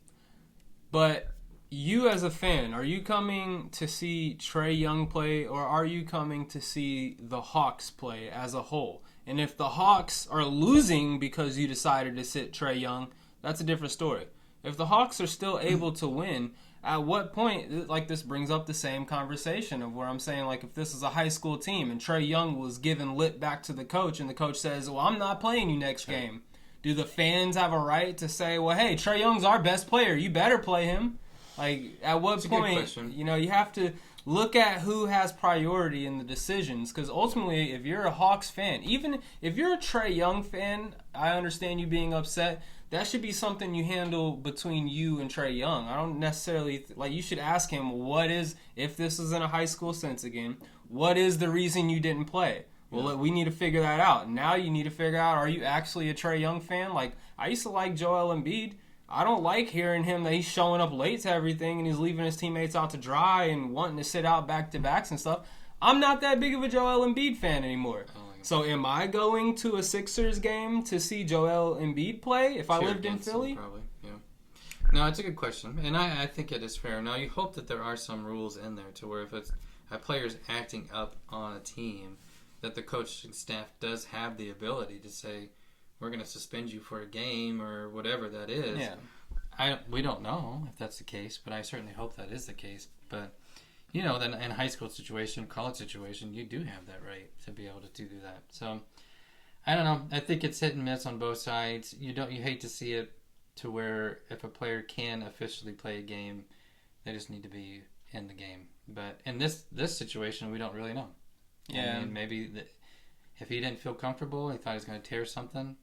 But you as a fan, are you coming to see Trae Young play, or are you coming to see the Hawks play as a whole? And if the Hawks are losing because you decided to sit Trae Young, that's a different story. If the Hawks are still able to win, at what point, like, this brings up the same conversation of where I'm saying, like, if this is a high school team and Trae Young was given lip back to the coach and the coach says, "Well, I'm not playing you next game," do the fans have a right to say, "Well, hey, Trae Young's our best player, you better play him"? Like, at what point, you know, you have to look at who has priority in the decisions, because ultimately, if you're a Hawks fan, even if you're a Trae Young fan, I understand you being upset. That should be something you handle between you and Trae Young. I don't necessarily, you should ask him, what is, if this is in a high school sense again, what is the reason you didn't play? Well, we need to figure that out. Now you need to figure out, are you actually a Trae Young fan? Like, I used to like Joel Embiid. I don't like hearing him that he's showing up late to everything and he's leaving his teammates out to dry and wanting to sit out back-to-backs and stuff. I'm not that big of a Joel Embiid fan anymore. So am I going to a Sixers game to see Joel Embiid play if I lived in Philly? Probably, yeah. No, it's a good question, and I think it is fair. Now, you hope that there are some rules in there to where if it's a player's acting up on a team, that the coaching staff does have the ability to say, "We're going to suspend you for a game," or whatever that is. Yeah. We don't know if that's the case, but I certainly hope that is the case. But you know, then in a high school situation, college situation, you do have that right to be able to do that. So I don't know. I think it's hit and miss on both sides. You hate to see it to where if a player can officially play a game, they just need to be in the game. But in this situation, we don't really know. Yeah. I mean, maybe if he didn't feel comfortable, he thought he was going to tear something,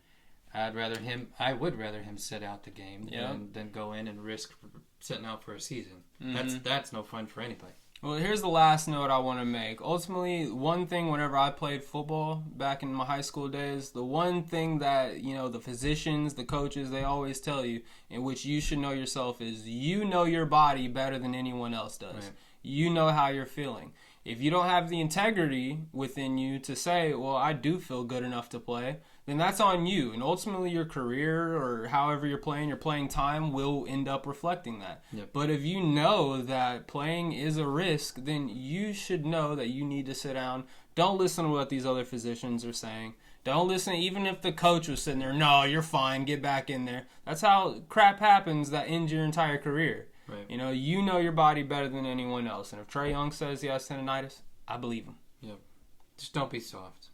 I would rather him sit out the game than go in and risk sitting out for a season. Mm-hmm. That's no fun for anybody. Well, here's the last note I want to make. Ultimately, one thing whenever I played football back in my high school days, the one thing that, you know, the physicians, the coaches, they always tell you, in which you should know yourself, is you know your body better than anyone else does. Right. You know how you're feeling. If you don't have the integrity within you to say, well, I do feel good enough to play, then that's on you. And ultimately, your career or however you're playing, your playing time will end up reflecting that. Yep. But if you know that playing is a risk, then you should know that you need to sit down. Don't listen to what these other physicians are saying. Don't listen, even if the coach was sitting there, no, you're fine, get back in there. That's how crap happens that ends your entire career. Right. You know your body better than anyone else. And if Trae Young says he has tendonitis, I believe him. Yep. Just don't be soft.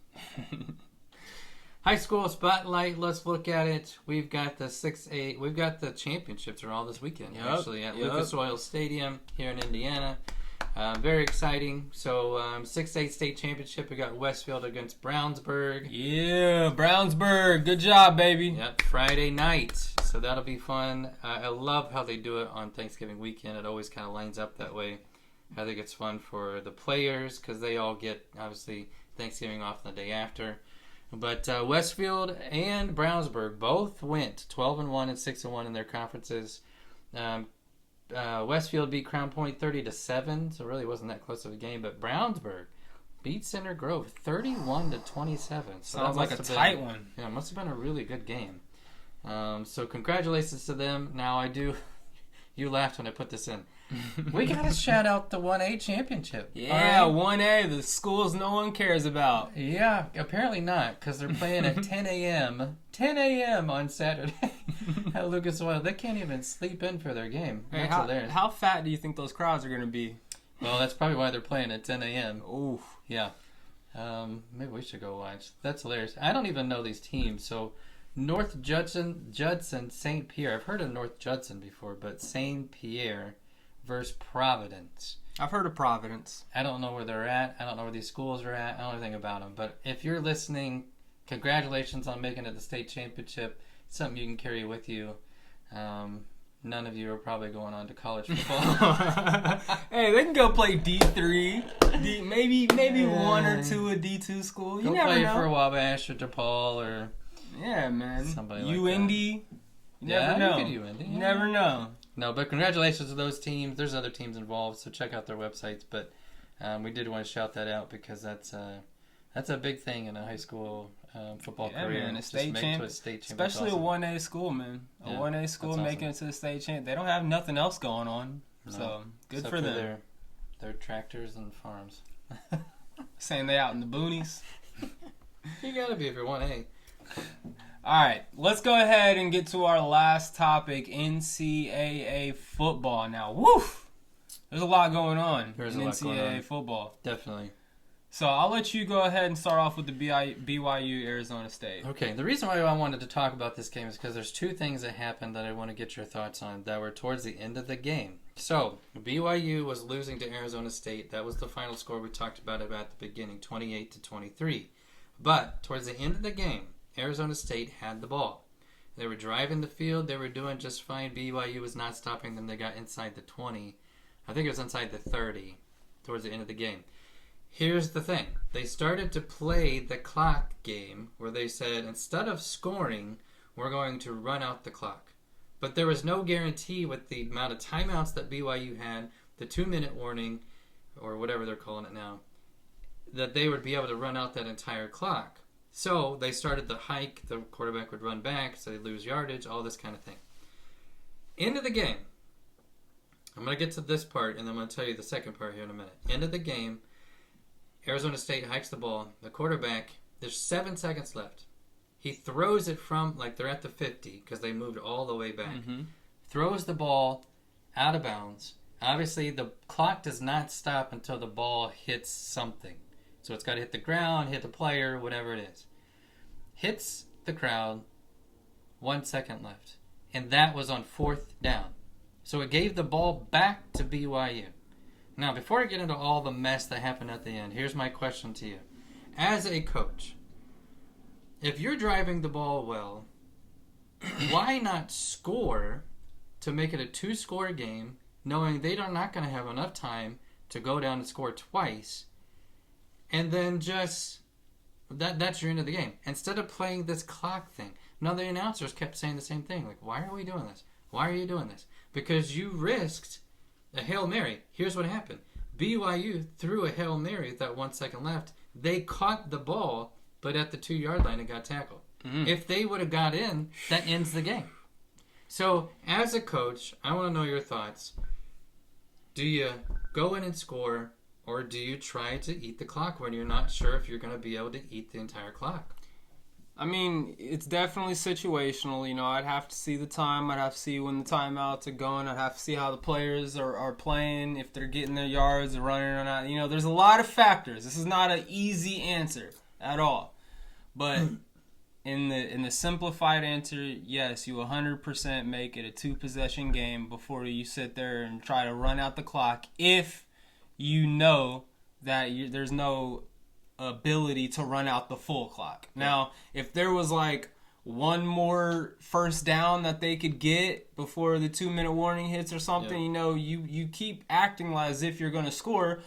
High school spotlight. Let's look at it. We've got the 6A. We've got the championships are all this weekend. Yep, Actually, at Lucas Oil Stadium here in Indiana. Very exciting. So 6A state championship. We got Westfield against Brownsburg. Yeah, Brownsburg. Good job, baby. Yep. Friday night. So that'll be fun. I love how they do it on Thanksgiving weekend. It always kind of lines up that way. I think it's fun for the players because they all get obviously Thanksgiving off the day after. But Westfield and Brownsburg both went 12-1 and 6-1 in their conferences. Westfield beat Crown Point 30-7, so it really wasn't that close of a game. But Brownsburg beat Center Grove 31-27. So Sounds like a tight one. Yeah, it must have been a really good game. So congratulations to them. Now you laughed when I put this in. We gotta shout out the 1A championship. Yeah, 1A, the schools no one cares about. Yeah, apparently not, because they're playing at 10 a.m. 10 a.m. on Saturday at Lucas Oil. They can't even sleep in for their game. Hey, That's how fat do you think those crowds are going to be? Well, that's probably why they're playing at 10 a.m. Oof. Yeah. Maybe we should go watch. That's hilarious. I don't even know these teams. So North Judson, St. Pierre. I've heard of North Judson before, but St. Pierre versus Providence. I've heard of Providence. I don't know where they're at. I don't know where these schools are at. I don't know anything about them. But if you're listening, congratulations on making it to the state championship. It's something you can carry with you. None of you are probably going on to college football. Hey, they can go play D3, maybe one or two a D2 school. You Go never play know. for Wabash or DePaul or Yeah, man. somebody like UIndy. You never know. You could UIndy. You never know. No, but congratulations to those teams. There's other teams involved, so check out their websites. But we did want to shout that out because that's a big thing in a high school football career. Man, a Just state make champ, to a state champ. especially That's a awesome. 1A school, man. A Yeah, 1A school that's making awesome. it to the state champ. They don't have nothing else going on, No. so good Except for them. Their tractors and farms. Saying they out in the boonies. You gotta be if you're 1A. All right, let's go ahead and get to our last topic, NCAA football. Now, woof, there's a lot going on There's in a lot going NCAA on. football. Definitely. So I'll let you go ahead and start off with the BYU Arizona State. Okay, the reason why I wanted to talk about this game is because there's two things that happened that I want to get your thoughts on that were towards the end of the game. So, BYU was losing to Arizona State. That was the final score we talked about at the beginning, 28-23. But towards the end of the game, Arizona State had the ball. They were driving the field. They were doing just fine. BYU was not stopping them. They got inside the 20. I think it was inside the 30 towards the end of the game. Here's the thing. They started to play the clock game where they said, instead of scoring, we're going to run out the clock. But there was no guarantee with the amount of timeouts that BYU had, the 2-minute warning, or whatever they're calling it now, that they would be able to run out that entire clock. So they started the hike. The quarterback would run back, so they'd lose yardage, all this kind of thing. End of the game. I'm going to get to this part, and then I'm going to tell you the second part here in a minute. End of the game. Arizona State hikes the ball. The quarterback, there's 7 seconds left. He throws it from, like they're at the 50, because they moved all the way back. Mm-hmm. Throws the ball out of bounds. Obviously, the clock does not stop until the ball hits something. So it's got to hit the ground, hit the player, whatever it is. Hits the crowd, 1 second left. And that was on 4th down. So it gave the ball back to BYU. Now, before I get into all the mess that happened at the end, here's my question to you. As a coach, if you're driving the ball well, why not score to make it a 2-score game, knowing they are not going to have enough time to go down and score twice, and then just, that's your end of the game. Instead of playing this clock thing. Now, the announcers kept saying the same thing, like, why are we doing this? Why are you doing this? Because you risked a Hail Mary. Here's what happened. BYU threw a Hail Mary with that 1 second left. They caught the ball, but at the 2-yard line it got tackled. Mm-hmm. If they would have got in, that ends the game. So, as a coach, I want to know your thoughts. Do you go in and score, or do you try to eat the clock when you're not sure if you're going to be able to eat the entire clock? I mean, it's definitely situational. You know, I'd have to see the time. I'd have to see when the timeouts are going. I'd have to see how the players are playing, if they're getting their yards or running or not. You know, there's a lot of factors. This is not an easy answer at all. But in the simplified answer, yes, you 100% make it a 2-possession game before you sit there and try to run out the clock if you know that there's no ability to run out the full clock. Yeah. Now, if there was like one more first down that they could get before the 2-minute warning hits or something, you know, you keep acting as if you're going to score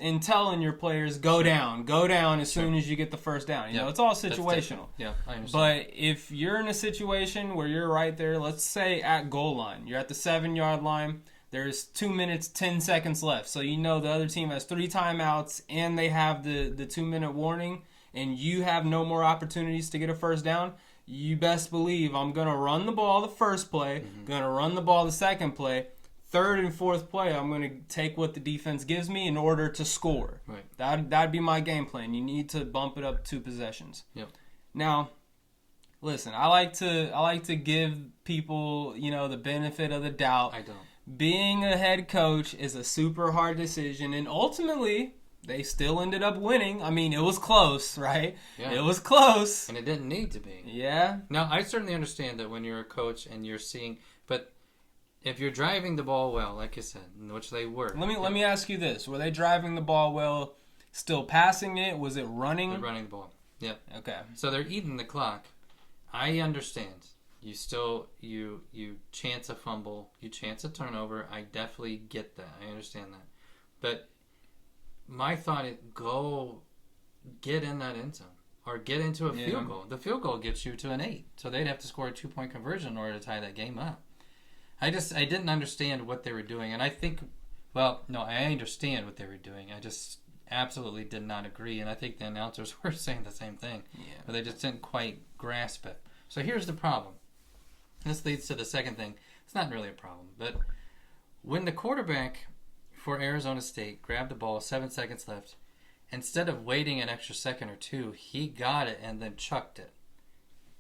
in telling your players go down as soon as you get the first down. You know, it's all situational. Yeah, I understand. But if you're in a situation where you're right there, let's say at goal line, you're at the 7-yard line, there's 2 minutes, 10 seconds left. So you know the other team has 3 timeouts and they have the 2-minute warning, and you have no more opportunities to get a first down. You best believe I'm going to run the ball the first play, going to run the ball the second play. Third and fourth play, I'm going to take what the defense gives me in order to score. Right. That'd be my game plan. You need to bump it up 2 possessions. Yep. Now, listen, I like to give people, you know, the benefit of the doubt. I don't. Being a head coach is a super hard decision, and ultimately, they still ended up winning. I mean, it was close, right? Yeah. It was close. And it didn't need to be. Yeah. Now, I certainly understand that when you're a coach and you're seeing, but if you're driving the ball well, like you said, which they were. Let me ask you this. Were they driving the ball well, still passing it? Was it running? They're running the ball. Yeah. Okay. So they're eating the clock. I understand. You chance a fumble, you chance a turnover. I definitely get that. I understand that. But my thought is go get in that end zone or get into a field goal. The field goal gets you to an 8. So they'd have to score a 2-point conversion in order to tie that game up. I didn't understand what they were doing, and I think, well, no, I understand what they were doing. I just absolutely did not agree, and I think the announcers were saying the same thing, but they just didn't quite grasp it. So here's the problem. This leads to the second thing. It's not really a problem, but when the quarterback for Arizona State grabbed the ball, 7 seconds left, instead of waiting an extra second or 2, he got it and then chucked it.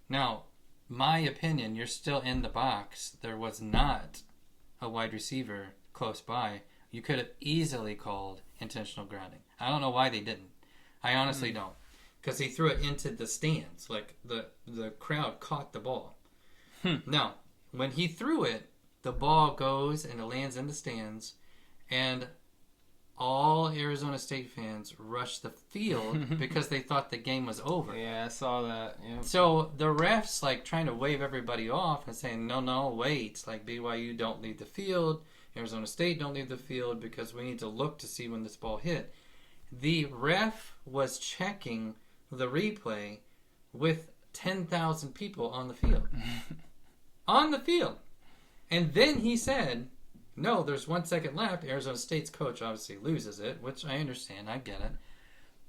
Now, my opinion, you're still in the box. There was not a wide receiver close by. You could have easily called intentional grounding. I don't know why they didn't. I honestly don't. Because he threw it into the stands. Like, the crowd caught the ball. Now, when he threw it, the ball goes and it lands in the stands, and all Arizona State fans rushed the field because they thought the game was over. Yeah, I saw that. Yeah. So the refs like trying to wave everybody off and saying, no, wait. Like BYU don't leave the field. Arizona State don't leave the field because we need to look to see when this ball hit. The ref was checking the replay with 10,000 people on the field. On the field. And then he said, no, there's 1 second left. Arizona State's coach obviously loses it, which I understand. I get it.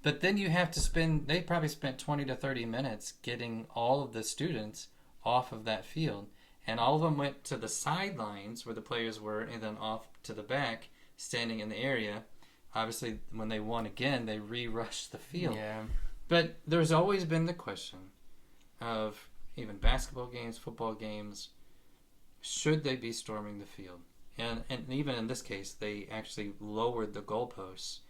But then you have to they probably spent 20 to 30 minutes getting all of the students off of that field. And all of them went to the sidelines where the players were and then off to the back, standing in the area. Obviously, when they won again, they re-rushed the field. Yeah. But there's always been the question of even basketball games, football games, should they be storming the field? And even in this case, they actually lowered the goalposts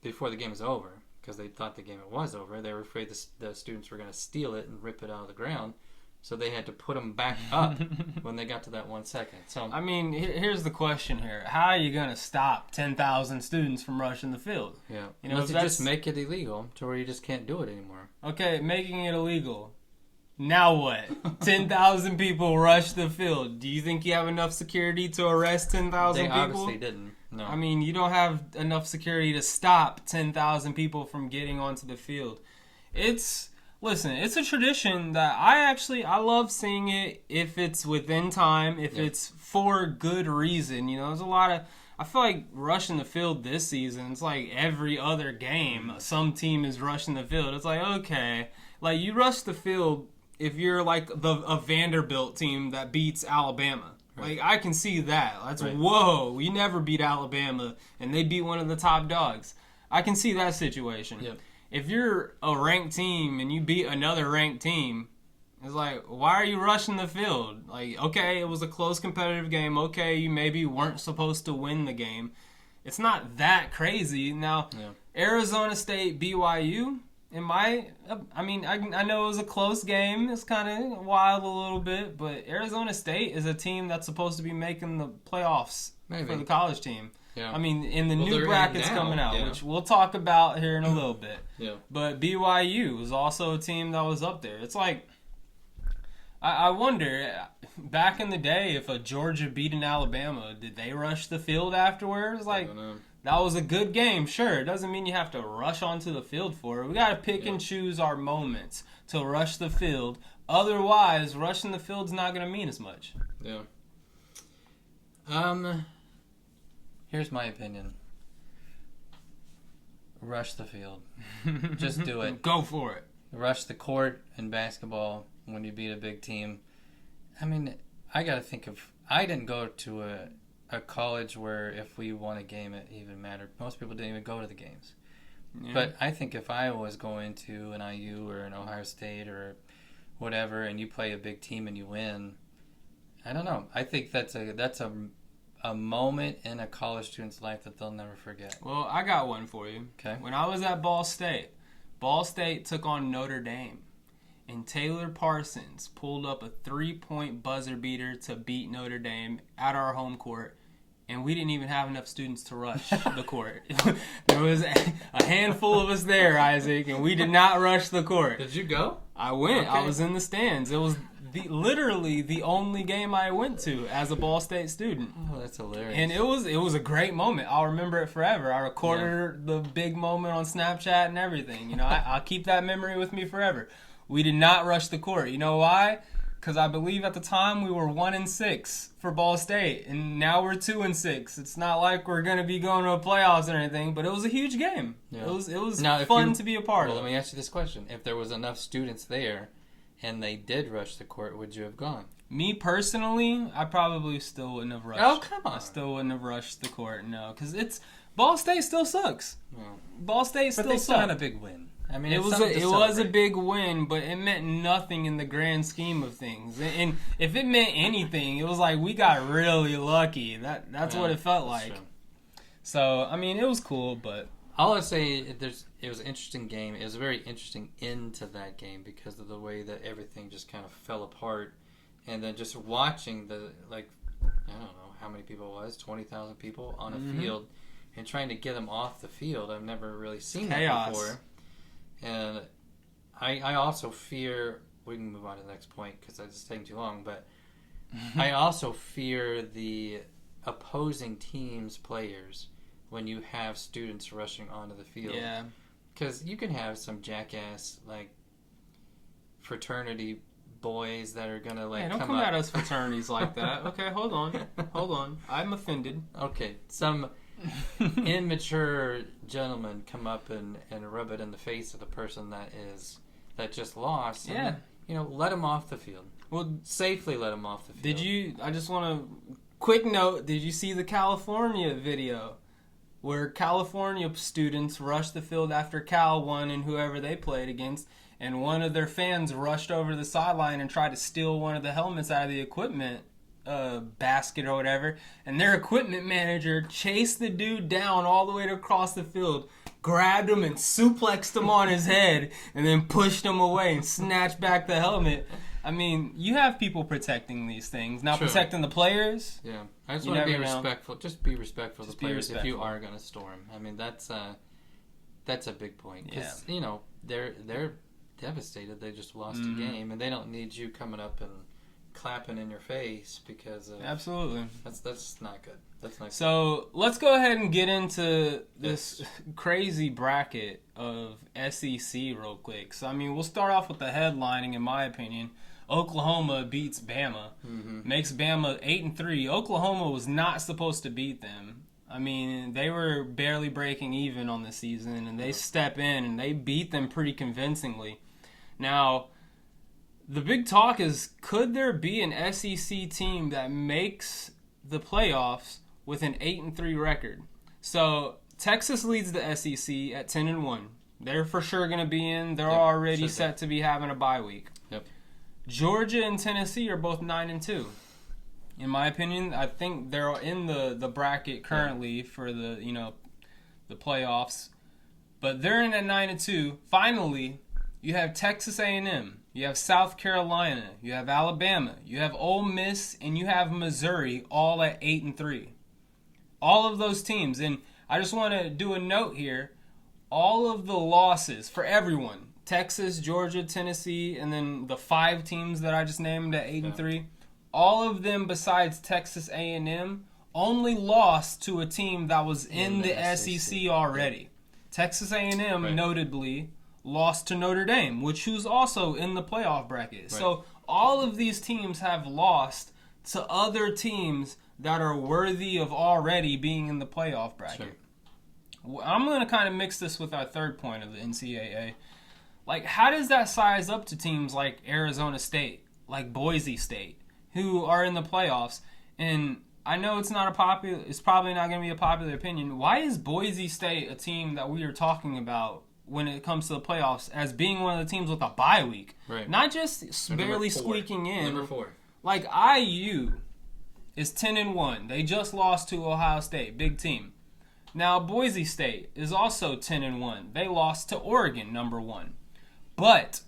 before the game was over because they thought the game was over. They were afraid the students were going to steal it and rip it out of the ground. So they had to put them back up when they got to that 1 second. So I mean, here's the question here. How are you going to stop 10,000 students from rushing the field? Yeah. You know, Unless you just make it illegal to where you just can't do it anymore. Okay, making it illegal. Now what? 10,000 people rush the field. Do you think you have enough security to arrest 10,000 people? They obviously didn't. No. I mean, you don't have enough security to stop 10,000 people from getting onto the field. Listen, it's a tradition that I love seeing it if it's within time, if it's for good reason. You know, there's a lot of, I feel like rushing the field this season, it's like every other game, some team is rushing the field. It's like, okay, Like, you rush the field if you're like a Vanderbilt team that beats Alabama. Right. Like, I can see that. That's Right. Whoa, we never beat Alabama, and they beat one of the top dogs. I can see that situation. Yep. If you're a ranked team and you beat another ranked team, it's like, why are you rushing the field? Like, okay, it was a close competitive game. Okay, you maybe weren't supposed to win the game. It's not that crazy. Now, Yeah. Arizona State, BYU, I know it was a close game. It's kind of wild a little bit, but Arizona State is a team that's supposed to be making the playoffs Maybe. for the college team. Yeah. I mean, in the Well, new they're in brackets now, coming out, yeah. which we'll talk about here in a little bit. Yeah. But BYU was also a team that was up there. It's like, I wonder, back in the day, if a Georgia beat an Alabama, did they rush the field afterwards? I Like, don't know. that was a good game, sure. It doesn't mean you have to rush onto the field for it. We got to pick and choose our moments to rush the field. Otherwise, rushing the field's not going to mean as much. Yeah. Here's my opinion. Rush the field. Just do it. Go for it. Rush the court in basketball when you beat a big team. I mean, I got to think of... I didn't go to a college where if we won a game it even mattered. Most people didn't even go to the games. Yeah. But I think if I was going to an IU or an Ohio State or whatever, and you play a big team and you win, I don't know. I think that's a moment in a college student's life that they'll never forget. Well, I got one for you. Okay. When I was at Ball State took on Notre Dame. And Taylor Parsons pulled up a 3-point buzzer beater to beat Notre Dame at our home court. And we didn't even have enough students to rush the court. There was a handful of us there, Isaac, and we did not rush the court. Did you go? I went. Okay. I was in the stands. It was literally the only game I went to as a Ball State student. Oh, that's hilarious. And it was a great moment. I'll remember it forever. I recorded the big moment on Snapchat and everything. You know, I'll keep that memory with me forever. We did not rush the court. You know why? Because I believe at the time we were 1-6 for Ball State, and now we're 2-6. It's not like we're gonna be going to a playoffs or anything, but it was a huge game. Yeah. It was Now, if fun you- to be a part Well, of. let me ask you this question. If there was enough students there and they did rush the court, would you have gone? Me personally, I probably still wouldn't have rushed. Oh, come on. I still wouldn't have rushed the court, no, because Ball State still sucks. Well, Ball State but still they still had a sucks. big win. I mean, It it's was something to it was a celebrate. big win, but it meant nothing in the grand scheme of things. And if it meant anything, it was like we got really lucky. That's Yeah, what it felt that's like. true. So I mean, it was cool, but All I say, it was an interesting game. It was a very interesting end to that game because of the way that everything just kind of fell apart, and then just watching I don't know how many people it was, 20,000 people on a field, and trying to get them off the field. I've never really seen Chaos. that before, and I also fear. We can move on to the next point because it's taking too long, but I also fear the opposing team's players when you have students rushing onto the field. yeah, Because you can have some jackass, fraternity boys that are going to, hey, don't come up. at us fraternities like that. Okay, hold on. I'm offended. Okay, some immature gentleman come up and rub it in the face of the person that just lost. Yeah. And, let him off the field. Well, Safely let him off the field. I just want to quick note. Did you see the California video? Where California students rushed the field after Cal won and whoever they played against, and one of their fans rushed over the sideline and tried to steal one of the helmets out of the equipment basket or whatever, and their equipment manager chased the dude down all the way across the field, grabbed him and suplexed him on his head, and then pushed him away and snatched back the helmet. I mean, you have people protecting these things. Now, True. protecting the players, Yeah, I just You want to be never know. respectful. Just be respectful of Just the be players if you respectful. are going to storm. I mean, that's a big point. Yeah. Because, they're devastated. They just lost a game, and they don't need you coming up and clapping in your face because of, absolutely. that's not good. That's not So let's go ahead and get into this crazy bracket of SEC real quick. So, I mean, we'll start off with the headlining, in my opinion. Oklahoma beats Bama, makes Bama 8-3. Oklahoma was not supposed to beat them. I mean, they were barely breaking even on the season, and they step in and they beat them pretty convincingly. Now, the big talk is, could there be an SEC team that makes the playoffs with an 8-3 record? So Texas leads the SEC at 10-1. They're for sure going to be in. They're already set to be having a bye week. Yep. Georgia and Tennessee are both 9-2. In my opinion, I think they're in the bracket currently for the playoffs. But they're in at 9-2. Finally, you have Texas A&M. You have South Carolina. You have Alabama. You have Ole Miss, and you have Missouri, all at 8-3. All of those teams, and I just want to do a note here. All of the losses for everyone, Texas, Georgia, Tennessee, and then the 5 teams that I just named at 8-3, all of them besides Texas A&M only lost to a team that was in the SEC already. Texas A&M, notably, lost to Notre Dame, who's also in the playoff bracket. Right. So all of these teams have lost to other teams that are worthy of already being in the playoff bracket. Sure. I'm going to kind of mix this with our third point of the NCAA. Like, how does that size up to teams like Arizona State, like Boise State, who are in the playoffs? And I know it's probably not going to be a popular opinion. Why is Boise State a team that we are talking about when it comes to the playoffs as being one of the teams with a bye week? Right. Not just barely squeaking in. Number 4. Like, IU is 10-1. They just lost to Ohio State, big team. Now, Boise State is also 10-1. They lost to Oregon, number 1. But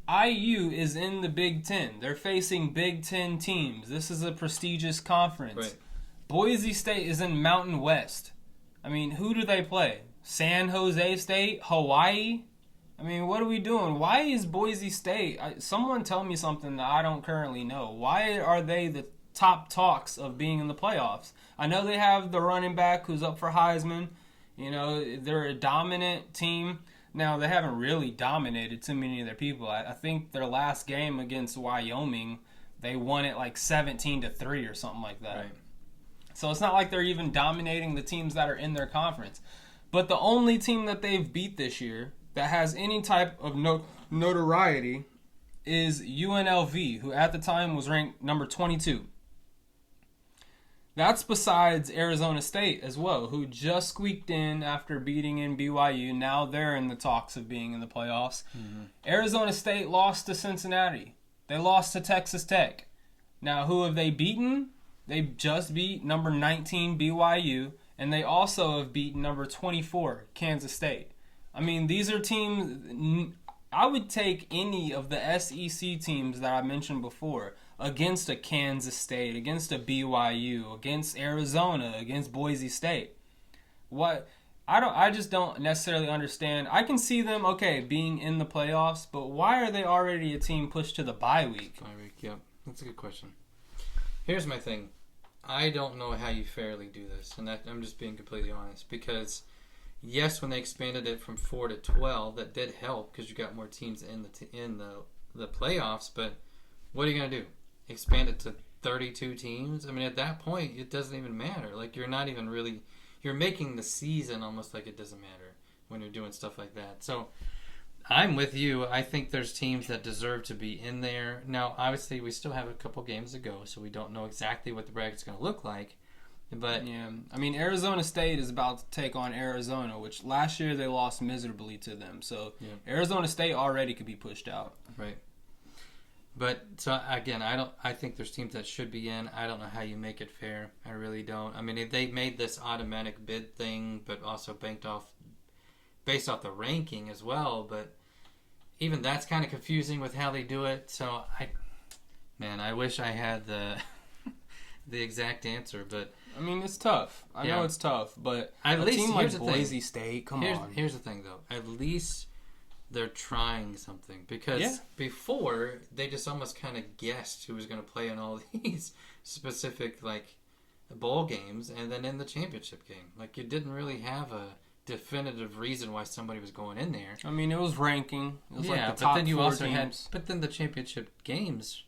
IU is in the Big Ten. They're facing Big Ten teams. This is a prestigious conference. Right. Boise State is in Mountain West. I mean, who do they play? San Jose State? Hawaii? I mean, what are we doing? Why is Boise State... someone tell me something that I don't currently know. Why are they the top talks of being in the playoffs? I know they have the running back who's up for Heisman. You know, they're a dominant team. Now, they haven't really dominated too many of their people. I think their last game against Wyoming, they won it like 17-3 or something like that. Right. So it's not like they're even dominating the teams that are in their conference. But the only team that they've beat this year that has any type of notoriety is UNLV, who at the time was ranked number 22. That's besides Arizona State as well, who just squeaked in after beating in BYU. Now they're in the talks of being in the playoffs. Mm-hmm. Arizona State lost to Cincinnati. They lost to Texas Tech. Now, who have they beaten? They just beat number 19 BYU, and they also have beaten number 24 Kansas State. I mean, these are teams... I would take any of the SEC teams that I mentioned before against a Kansas State, against a BYU, against Arizona, against Boise State. I just don't necessarily understand. I can see them, being in the playoffs, but why are they already a team pushed to the bye week? Bye week, yeah. That's a good question. Here's my thing. I don't know how you fairly do this, and I'm just being completely honest, because... Yes, when they expanded it from 4 to 12, that did help because you got more teams in the playoffs. But what are you going to do? Expand it to 32 teams? I mean, at that point, it doesn't even matter. Like, you're not even really... You're making the season almost like it doesn't matter when you're doing stuff like that. So, I'm with you. I think there's teams that deserve to be in there. Now, obviously, we still have a couple games to go, so we don't know exactly what the bracket's going to look like. But yeah, I mean, Arizona State is about to take on Arizona, which last year they lost miserably to them. So Arizona State already could be pushed out. Right. But so again, I think there's teams that should be in. I don't know how you make it fair. I really don't. I mean, they made this automatic bid thing, but also based off the ranking as well. But even that's kind of confusing with how they do it. So I wish I had the exact answer, but. I mean, it's tough. I know it's tough, but at least team like Boise State, come on. Here's the thing, though. At least they're trying something. Because before, they just almost kind of guessed who was going to play in all these specific, bowl games, and then in the championship game. Like, you didn't really have a definitive reason why somebody was going in there. I mean, it was ranking. It was the top but then you 4 also teams. But then the championship games...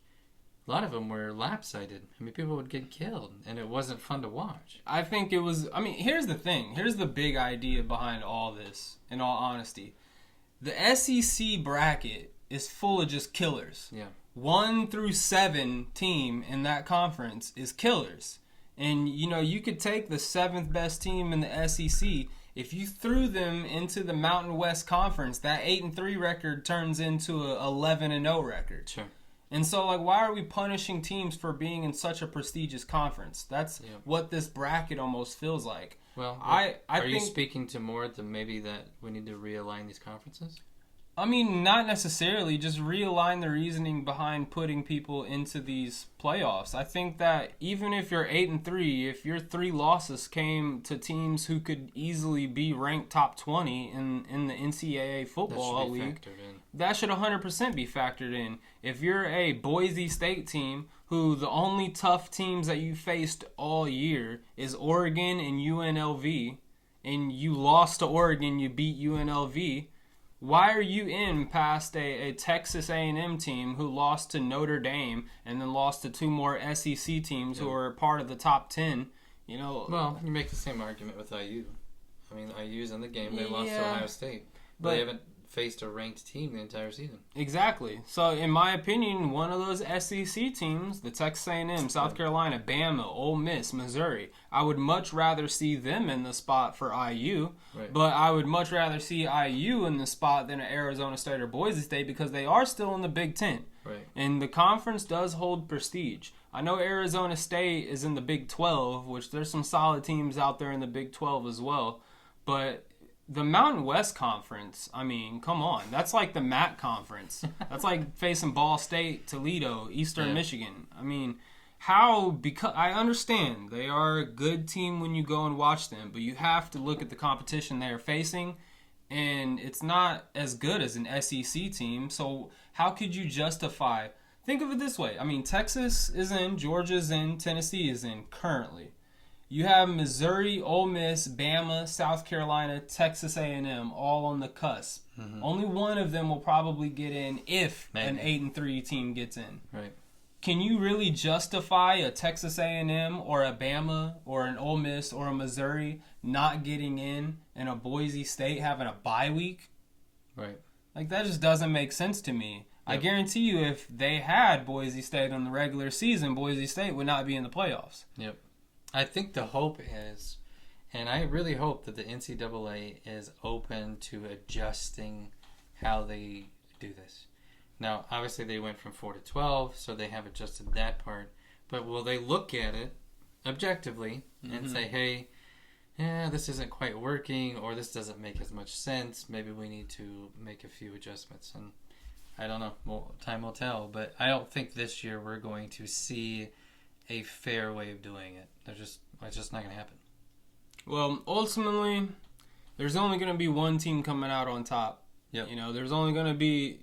A lot of them were lap-sided. I mean, people would get killed, and it wasn't fun to watch. I think it was... I mean, here's the thing. Here's the big idea behind all this, in all honesty. The SEC bracket is full of just killers. Yeah. 1 through 7 team in that conference is killers. And, you know, you could take the 7th best team in the SEC. If you threw them into the Mountain West Conference, that 8-3 record turns into a 11-0 record. Sure. And so, like, why are we punishing teams for being in such a prestigious conference? That's what this bracket almost feels like. Well, I are think, you speaking to more to maybe that we need to realign these conferences? I mean, not necessarily. Just realign the reasoning behind putting people into these playoffs. I think that even if you're 8-3, if your 3 losses came to teams who could easily be ranked top 20 in the NCAA football league, that should 100% be factored in. If you're a Boise State team who the only tough teams that you faced all year is Oregon and UNLV, and you lost to Oregon, you beat UNLV, why are you in past a Texas A&M team who lost to Notre Dame and then lost to 2 more SEC teams who are part of the top 10? You know. Well, you make the same argument with IU. I mean, IU's in the game. They lost to Ohio State. But they haven't faced a ranked team the entire season. Exactly. So, in my opinion, one of those SEC teams, the Texas A&M, South Carolina, Bama, Ole Miss, Missouri, I would much rather see them in the spot for IU. Right. But I would much rather see IU in the spot than Arizona State or Boise State because they are still in the Big Ten. Right. And the conference does hold prestige. I know Arizona State is in the Big 12, which there's some solid teams out there in the Big 12 as well. But the Mountain West Conference, I mean, come on. That's like the MAC Conference. That's like facing Ball State, Toledo, Eastern Michigan. I mean, because I understand they are a good team when you go and watch them, but you have to look at the competition they are facing, and it's not as good as an SEC team. So how could you justify? Think of it this way. I mean, Texas is in, Georgia's in, Tennessee is in currently. You have Missouri, Ole Miss, Bama, South Carolina, Texas A&M all on the cusp. Mm-hmm. Only one of them will probably get in if an 8-3 team gets in. Right. Can you really justify a Texas A&M or a Bama or an Ole Miss or a Missouri not getting in and a Boise State having a bye week? Right. Like, that just doesn't make sense to me. Yep. I guarantee you if they had Boise State in the regular season, Boise State would not be in the playoffs. Yep. I think the hope is, and I really hope that the NCAA is open to adjusting how they do this. Now, obviously they went from 4 to 12, so they have adjusted that part. But will they look at it objectively and say, hey, this isn't quite working, or this doesn't make as much sense. Maybe we need to make a few adjustments. And I don't know. Well, time will tell. But I don't think this year we're going to see a fair way of doing it. It's just not going to happen. Well, ultimately, there's only going to be one team coming out on top. Yep. You know, there's only going to be,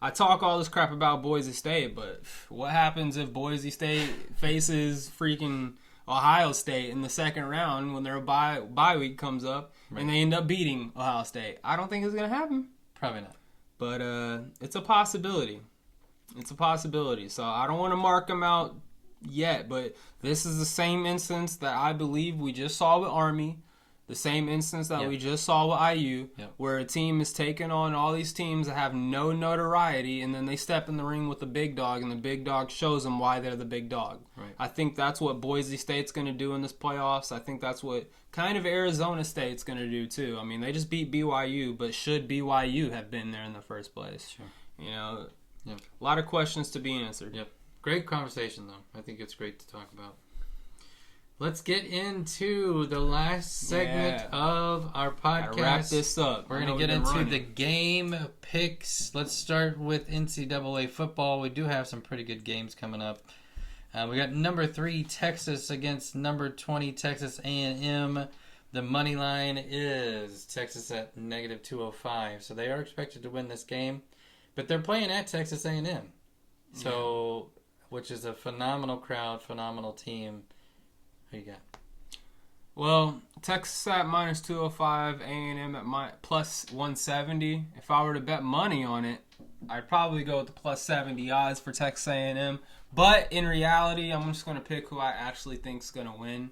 I talk all this crap about Boise State, but what happens if Boise State faces freaking Ohio State in the second round when their bye week comes up and they end up beating Ohio State? I don't think it's going to happen. Probably not. But it's a possibility. It's a possibility. So I don't want to mark them out yet, but this is the same instance that I believe we just saw with Army, the same instance that we just saw with IU, where a team is taking on all these teams that have no notoriety, and then they step in the ring with the big dog, and the big dog shows them why they're the big dog. Right. I think that's what Boise State's going to do in this playoffs. I think that's what kind of Arizona State's going to do too. I mean, they just beat BYU, but should BYU have been there in the first place? Sure. A lot of questions to be answered. Yep. Great conversation, though. I think it's great to talk about. Let's get into the last segment of our podcast. Gotta wrap this up. We're going to get into the game picks. Let's start with NCAA football. We do have some pretty good games coming up. We got number 3 Texas against number 20 Texas A&M. The money line is Texas at -205. So they are expected to win this game. But they're playing at Texas A&M, which is a phenomenal crowd, phenomenal team. Who you got? Well, Texas at -205, A&M at plus 170. If I were to bet money on it, I'd probably go with the plus 70 odds for Texas A&M. But in reality, I'm just going to pick who I actually think is going to win.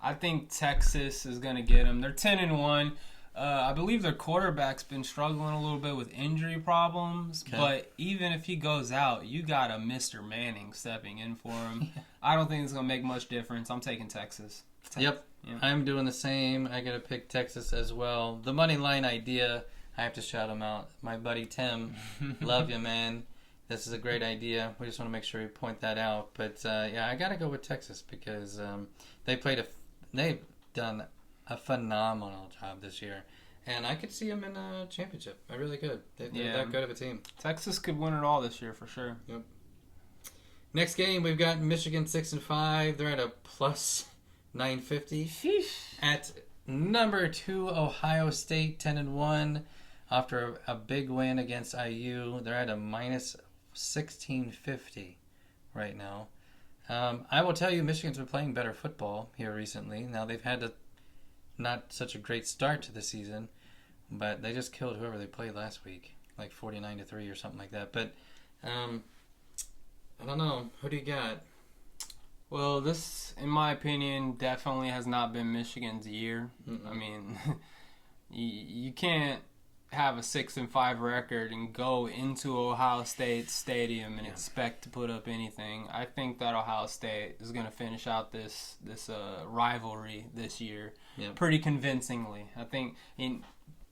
I think Texas is going to get them. They're 10-1. I believe their quarterback's been struggling a little bit with injury problems, Okay. but even if he goes out, you got a Mr. Manning stepping in for him. I don't think it's going to make much difference. I'm taking Texas. Yep. Yeah. I'm doing the same. I got to pick Texas as well. The money line idea, I have to shout him out. My buddy Tim, love you, man. This is a great idea. We just want to make sure we point that out. But yeah, I got to go with Texas because they've done a phenomenal job this year. And I could see them in a championship. I really could. They're that good of a team. Texas could win it all this year for sure. Yep. Next game, we've got Michigan 6-5. They're at a plus 950. Sheesh. At number 2, Ohio State 10-1. After a big win against IU, they're at a minus 1650 right now. I will tell you, Michigan's been playing better football here recently. Now they've had not such a great start to the season, but they just killed whoever they played last week, like 49-3 or something like that. But I don't know. Who do you got? Well, this, in my opinion, definitely has not been Michigan's year. Mm-mm. I mean, you can't have a 6-5 record and go into Ohio State Stadium and expect to put up anything. I think that Ohio State is going to finish out this rivalry this year pretty convincingly. I think,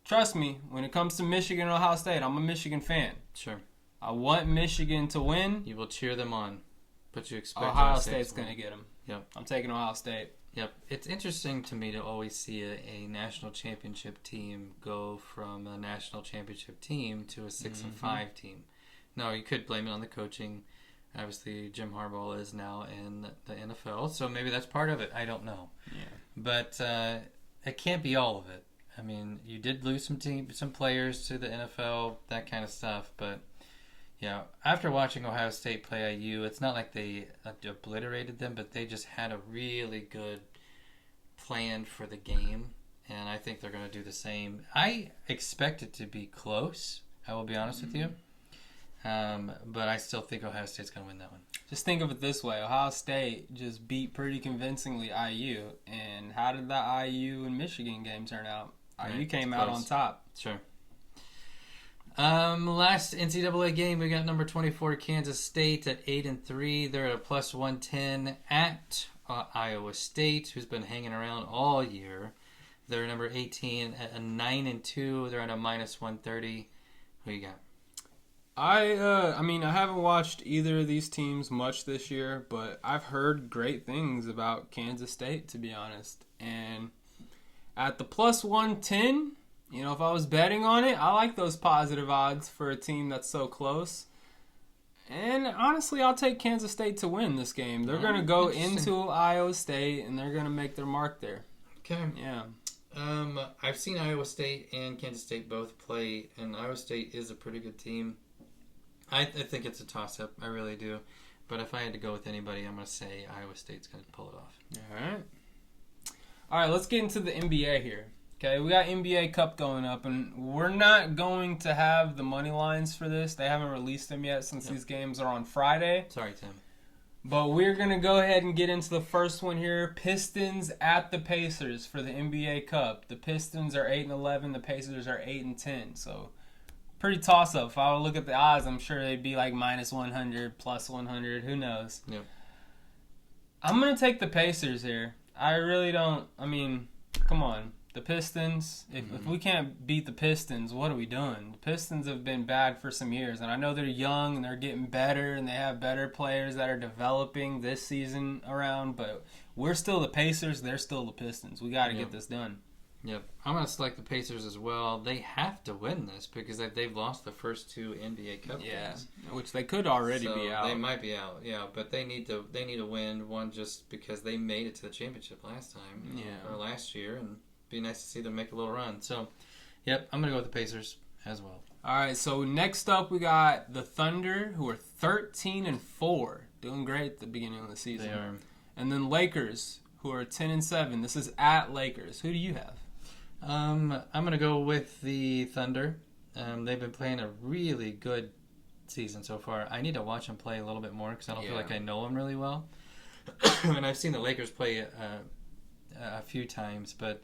trust me, when it comes to Michigan and Ohio State, I'm a Michigan fan. Sure. I want Michigan to win. You will cheer them on, but you expect Ohio State's going to get them. Yep. I'm taking Ohio State. Yep. It's interesting to me to always see a national championship team go from a national championship team to a 6-5 team. No, you could blame it on the coaching. Obviously, Jim Harbaugh is now in the NFL, so maybe that's part of it. I don't know. Yeah. But it can't be all of it. I mean, you did lose some players to the NFL, that kind of stuff, but yeah, after watching Ohio State play IU, it's not like they obliterated them, but they just had a really good plan for the game, and I think they're going to do the same. I expect it to be close, I will be honest with you, but I still think Ohio State's going to win that one. Just think of it this way. Ohio State just beat pretty convincingly IU, and how did that IU and Michigan game turn out? IU came out on top. Sure. Last NCAA game, we got number 24 Kansas State at 8-3. They're at a plus 110 at Iowa State, who's been hanging around all year. They're number 18 at a 9-2. They're at a minus 130. Who you got? I mean, I haven't watched either of these teams much this year, but I've heard great things about Kansas State, to be honest. And at the plus 110, you know, if I was betting on it, I like those positive odds for a team that's so close. And honestly, I'll take Kansas State to win this game. They're going to go into Iowa State, and they're going to make their mark there. Okay. Yeah. I've seen Iowa State and Kansas State both play, and Iowa State is a pretty good team. I think it's a toss-up. I really do. But if I had to go with anybody, I'm going to say Iowa State's going to pull it off. All right, let's get into the NBA here. Okay, we got NBA Cup going up, and we're not going to have the money lines for this. They haven't released them yet since these games are on Friday. Sorry, Tim. But we're going to go ahead and get into the first one here. Pistons at the Pacers for the NBA Cup. The Pistons are 8-11. The Pacers are 8-10. So, pretty toss-up. If I would look at the odds, I'm sure they'd be like minus 100, plus 100. Who knows? Yep. I'm going to take the Pacers here. I really don't. I mean, come on. The Pistons, if we can't beat the Pistons, what are we doing? The Pistons have been bad for some years, and I know they're young and they're getting better and they have better players that are developing this season around, but we're still the Pacers, they're still the Pistons. We got to get this done. Yep. I'm going to select the Pacers as well. They have to win this because they've lost the first 2 NBA Cup games. Which they could already be out. They might be out, but they need to win one just because they made it to the championship last time or last year, and be nice to see them make a little run. So, yep, I'm going to go with the Pacers as well. All right, so next up we got the Thunder, who are 13-4, doing great at the beginning of the season. They are. And then Lakers, who are 10-7. This is at Lakers. Who do you have? I'm going to go with the Thunder. They've been playing a really good season so far. I need to watch them play a little bit more because I don't feel like I know them really well. And I've seen the Lakers play a few times, but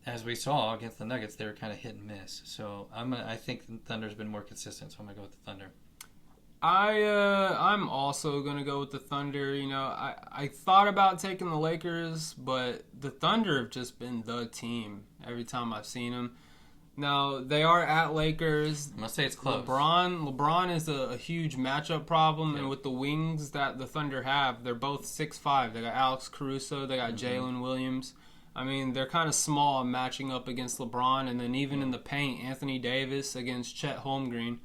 as we saw against the Nuggets, they were kind of hit and miss. So I think the Thunder's been more consistent, so I'm gonna go with the Thunder. I'm also gonna go with the Thunder. You know, I thought about taking the Lakers, but the Thunder have just been the team every time I've seen them. Now they are at Lakers. I must say it's close. LeBron is a huge matchup problem, Yeah. and with the wings that the Thunder have, they're both 6'5". They got Alex Caruso, they got Jalen Williams. I mean, they're kind of small matching up against LeBron, and then even in the paint, Anthony Davis against Chet Holmgren.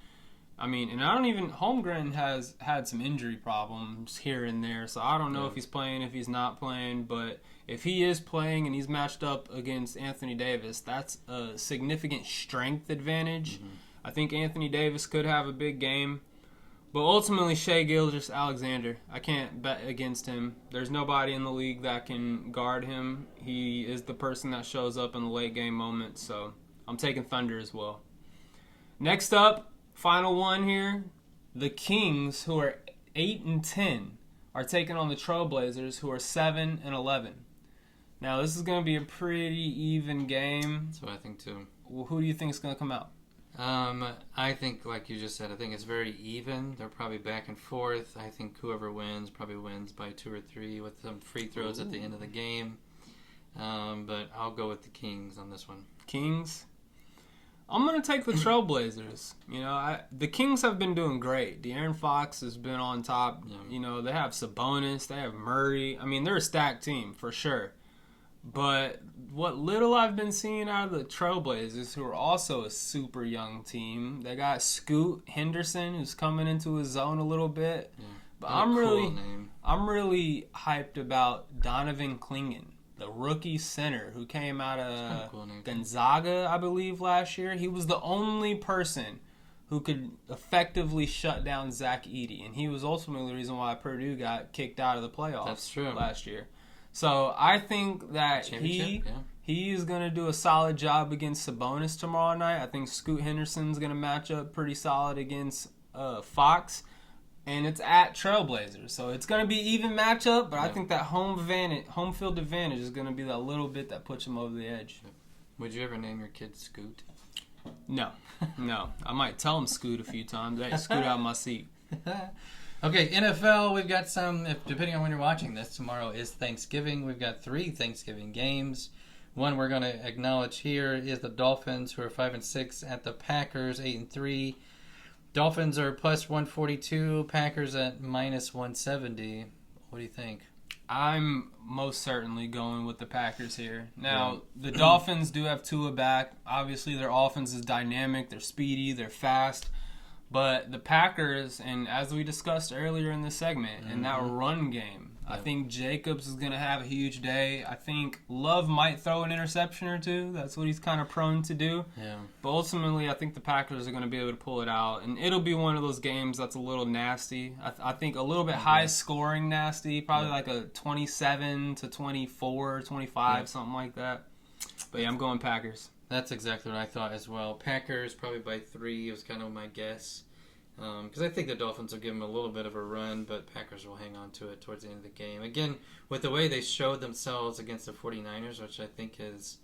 I mean, and Holmgren has had some injury problems here and there, so I don't know if he's playing, if he's not playing, but if he is playing and he's matched up against Anthony Davis, that's a significant strength advantage. I think Anthony Davis could have a big game, but ultimately Shai Gilgeous-Alexander, I can't bet against him. There's nobody in the league that can guard him. He is the person that shows up in the late game moments, so I'm taking Thunder as well. Next up, final one here, the Kings, who are 8-10, are taking on the Trailblazers, who are 7-11. Now this is going to be a pretty even game. That's what I think too. Well, who do you think is going to come out? I think, like you just said, I think it's very even. They're probably back and forth. I think whoever wins probably wins by 2 or 3 with some free throws at the end of the game. But I'll go with the Kings on this one. Kings? I'm going to take the Trailblazers. You know, the Kings have been doing great. De'Aaron Fox has been on top. Yeah. You know, they have Sabonis. They have Murray. I mean, they're a stacked team for sure. But what little I've been seeing out of the Trailblazers, who are also a super young team, they got Scoot Henderson, who's coming into his zone a little bit. Yeah. But Name. I'm really hyped about Donovan Clingan, the rookie center who came out of Cool name. Gonzaga, I believe, last year. He was the only person who could effectively shut down Zach Edey, and he was ultimately the reason why Purdue got kicked out of the playoffs That's true. last year. So I think that he is going to do a solid job against Sabonis tomorrow night. I think Scoot Henderson's going to match up pretty solid against Fox. And it's at Trailblazers, so it's going to be even matchup, but I think that home field advantage is going to be that little bit that puts them over the edge. Would you ever name your kid Scoot? No. I might tell him Scoot a few times. Hey, Scoot out of my seat. Okay, NFL, we've got some, depending on when you're watching this, tomorrow is Thanksgiving. We've got 3 Thanksgiving games. One we're going to acknowledge here is the Dolphins, who are 5-6, at the Packers, 8-3. Dolphins are plus 142, Packers at minus 170. What do you think? I'm most certainly going with the Packers here. Now, the Dolphins do have Tua back. Obviously, their offense is dynamic. They're speedy. They're fast. But the Packers, and as we discussed earlier in this segment, in that run game, I think Jacobs is going to have a huge day. I think Love might throw an interception or two. That's what he's kind of prone to do. Yeah. But ultimately, I think the Packers are going to be able to pull it out. And it'll be one of those games that's a little nasty. I think a little bit high-scoring nasty, probably like a 27-24, 25, something like that. But yeah, I'm going Packers. That's exactly what I thought as well. Packers probably by 3 was kind of my guess. Because I think the Dolphins will give them a little bit of a run, but Packers will hang on to it towards the end of the game. Again, with the way they showed themselves against the 49ers, which I think is...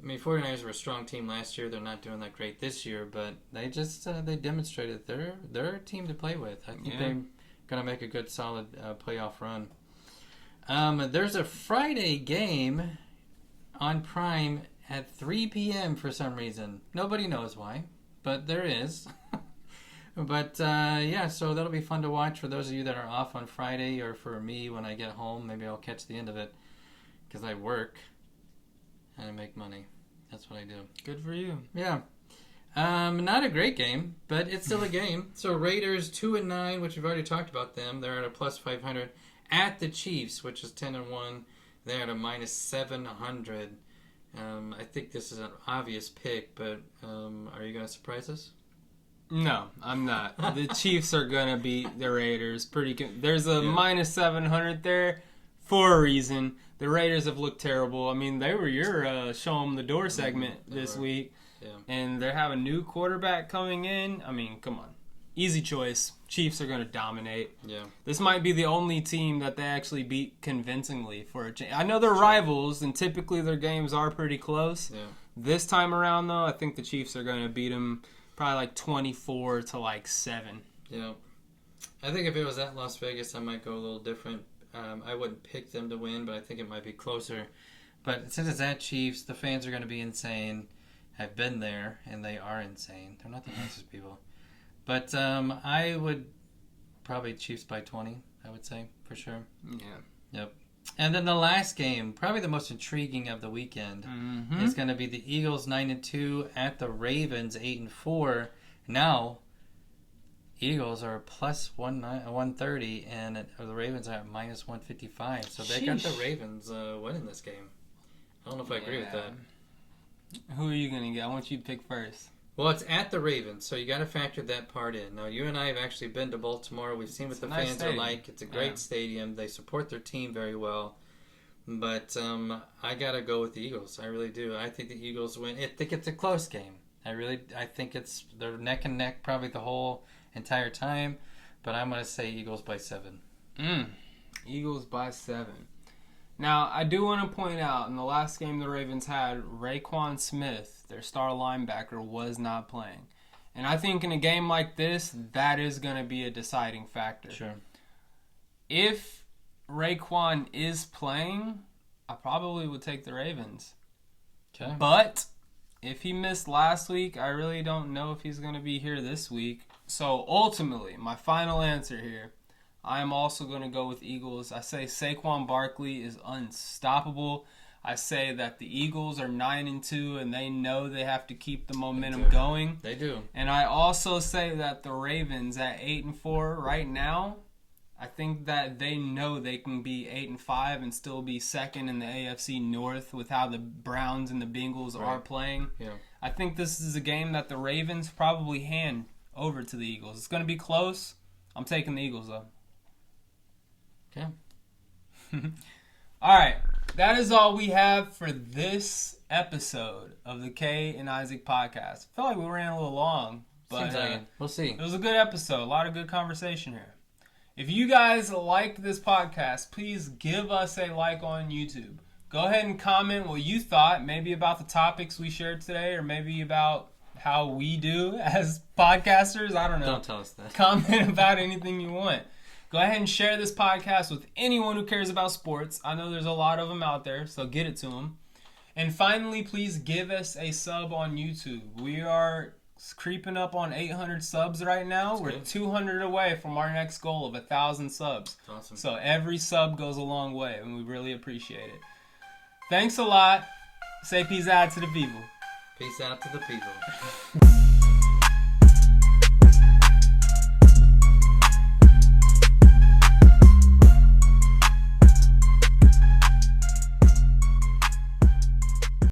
I mean, 49ers were a strong team last year. They're not doing that great this year, but they just they demonstrated they're a team to play with. I think they're going to make a good, solid playoff run. There's a Friday game on Prime at 3 p.m. for some reason. Nobody knows why, but there is. But, so that'll be fun to watch for those of you that are off on Friday, or for me when I get home. Maybe I'll catch the end of it because I work and I make money. That's what I do. Good for you. Yeah. Not a great game, but it's still a game. So Raiders 2-9, which we've already talked about them. They're at a plus 500 at the Chiefs, which is 10-1. They're at a minus 700. I think this is an obvious pick, but are you going to surprise us? No, I'm not. The Chiefs are going to beat the Raiders. There's a minus 700 there for a reason. The Raiders have looked terrible. I mean, they were your show 'em the door segment this week. Yeah. And they have a new quarterback coming in. I mean, come on. Easy choice. Chiefs are going to dominate. Yeah. This might be the only team that they actually beat convincingly for a change. I know they're rivals, and typically their games are pretty close. Yeah. This time around, though, I think the Chiefs are going to beat them probably like 24 to like 7. Yeah. I think if it was at Las Vegas, I might go a little different. I wouldn't pick them to win, but I think it might be closer. But since it's at Chiefs, the fans are going to be insane. I've been there, and they are insane. They're not the nicest people. But I would probably Chiefs by 20, I would say, for sure. Yeah. Yep. And then the last game, probably the most intriguing of the weekend, is going to be the Eagles 9-2 at the Ravens 8-4. Now, Eagles are plus 130, and the Ravens are at minus 155. So they got the Ravens winning this game. I don't know if I agree with that. Who are you going to get? I want you to pick first. Well, it's at the Ravens, so you got to factor that part in. Now, you and I have actually been to Baltimore. We've seen what the nice fans stadium. are like. It's a great stadium. They support their team very well. But I got to go with the Eagles. I really do. I think the Eagles win. I think it's a close game. I think they're neck and neck probably the whole entire time. But I'm going to say Eagles by 7. Eagles by 7. Now, I do want to point out, in the last game the Ravens had, Raekwon Smith, their star linebacker, was not playing. And I think in a game like this, that is going to be a deciding factor. Sure. If Raekwon is playing, I probably would take the Ravens. Okay. But if he missed last week, I really don't know if he's going to be here this week. So ultimately, my final answer here, I am also going to go with Eagles. I say Saquon Barkley is unstoppable. I say that the Eagles are 9-2 and they know they have to keep the momentum going. They do. And I also say that the Ravens at 8-4 right now, I think that they know they can be 8-5 and still be second in the AFC North with how the Browns and the Bengals are playing. Yeah. I think this is a game that the Ravens probably hand over to the Eagles. It's going to be close. I'm taking the Eagles though. Okay. All right. That is all we have for this episode of the Kay and Isaac podcast. I feel like we ran a little long, but Seems like it. We'll see. It was a good episode. A lot of good conversation here. If you guys liked this podcast, please give us a like on YouTube. Go ahead and comment what you thought, maybe about the topics we shared today, or maybe about how we do as podcasters. I don't know. Don't tell us that. Comment about anything you want. Go ahead and share this podcast with anyone who cares about sports. I know there's a lot of them out there, so get it to them. And finally, please give us a sub on YouTube. We are creeping up on 800 subs right now. We're 200 away from our next goal of 1,000 subs. Awesome. So every sub goes a long way, and we really appreciate it. Thanks a lot. Say peace out to the people. Peace out to the people.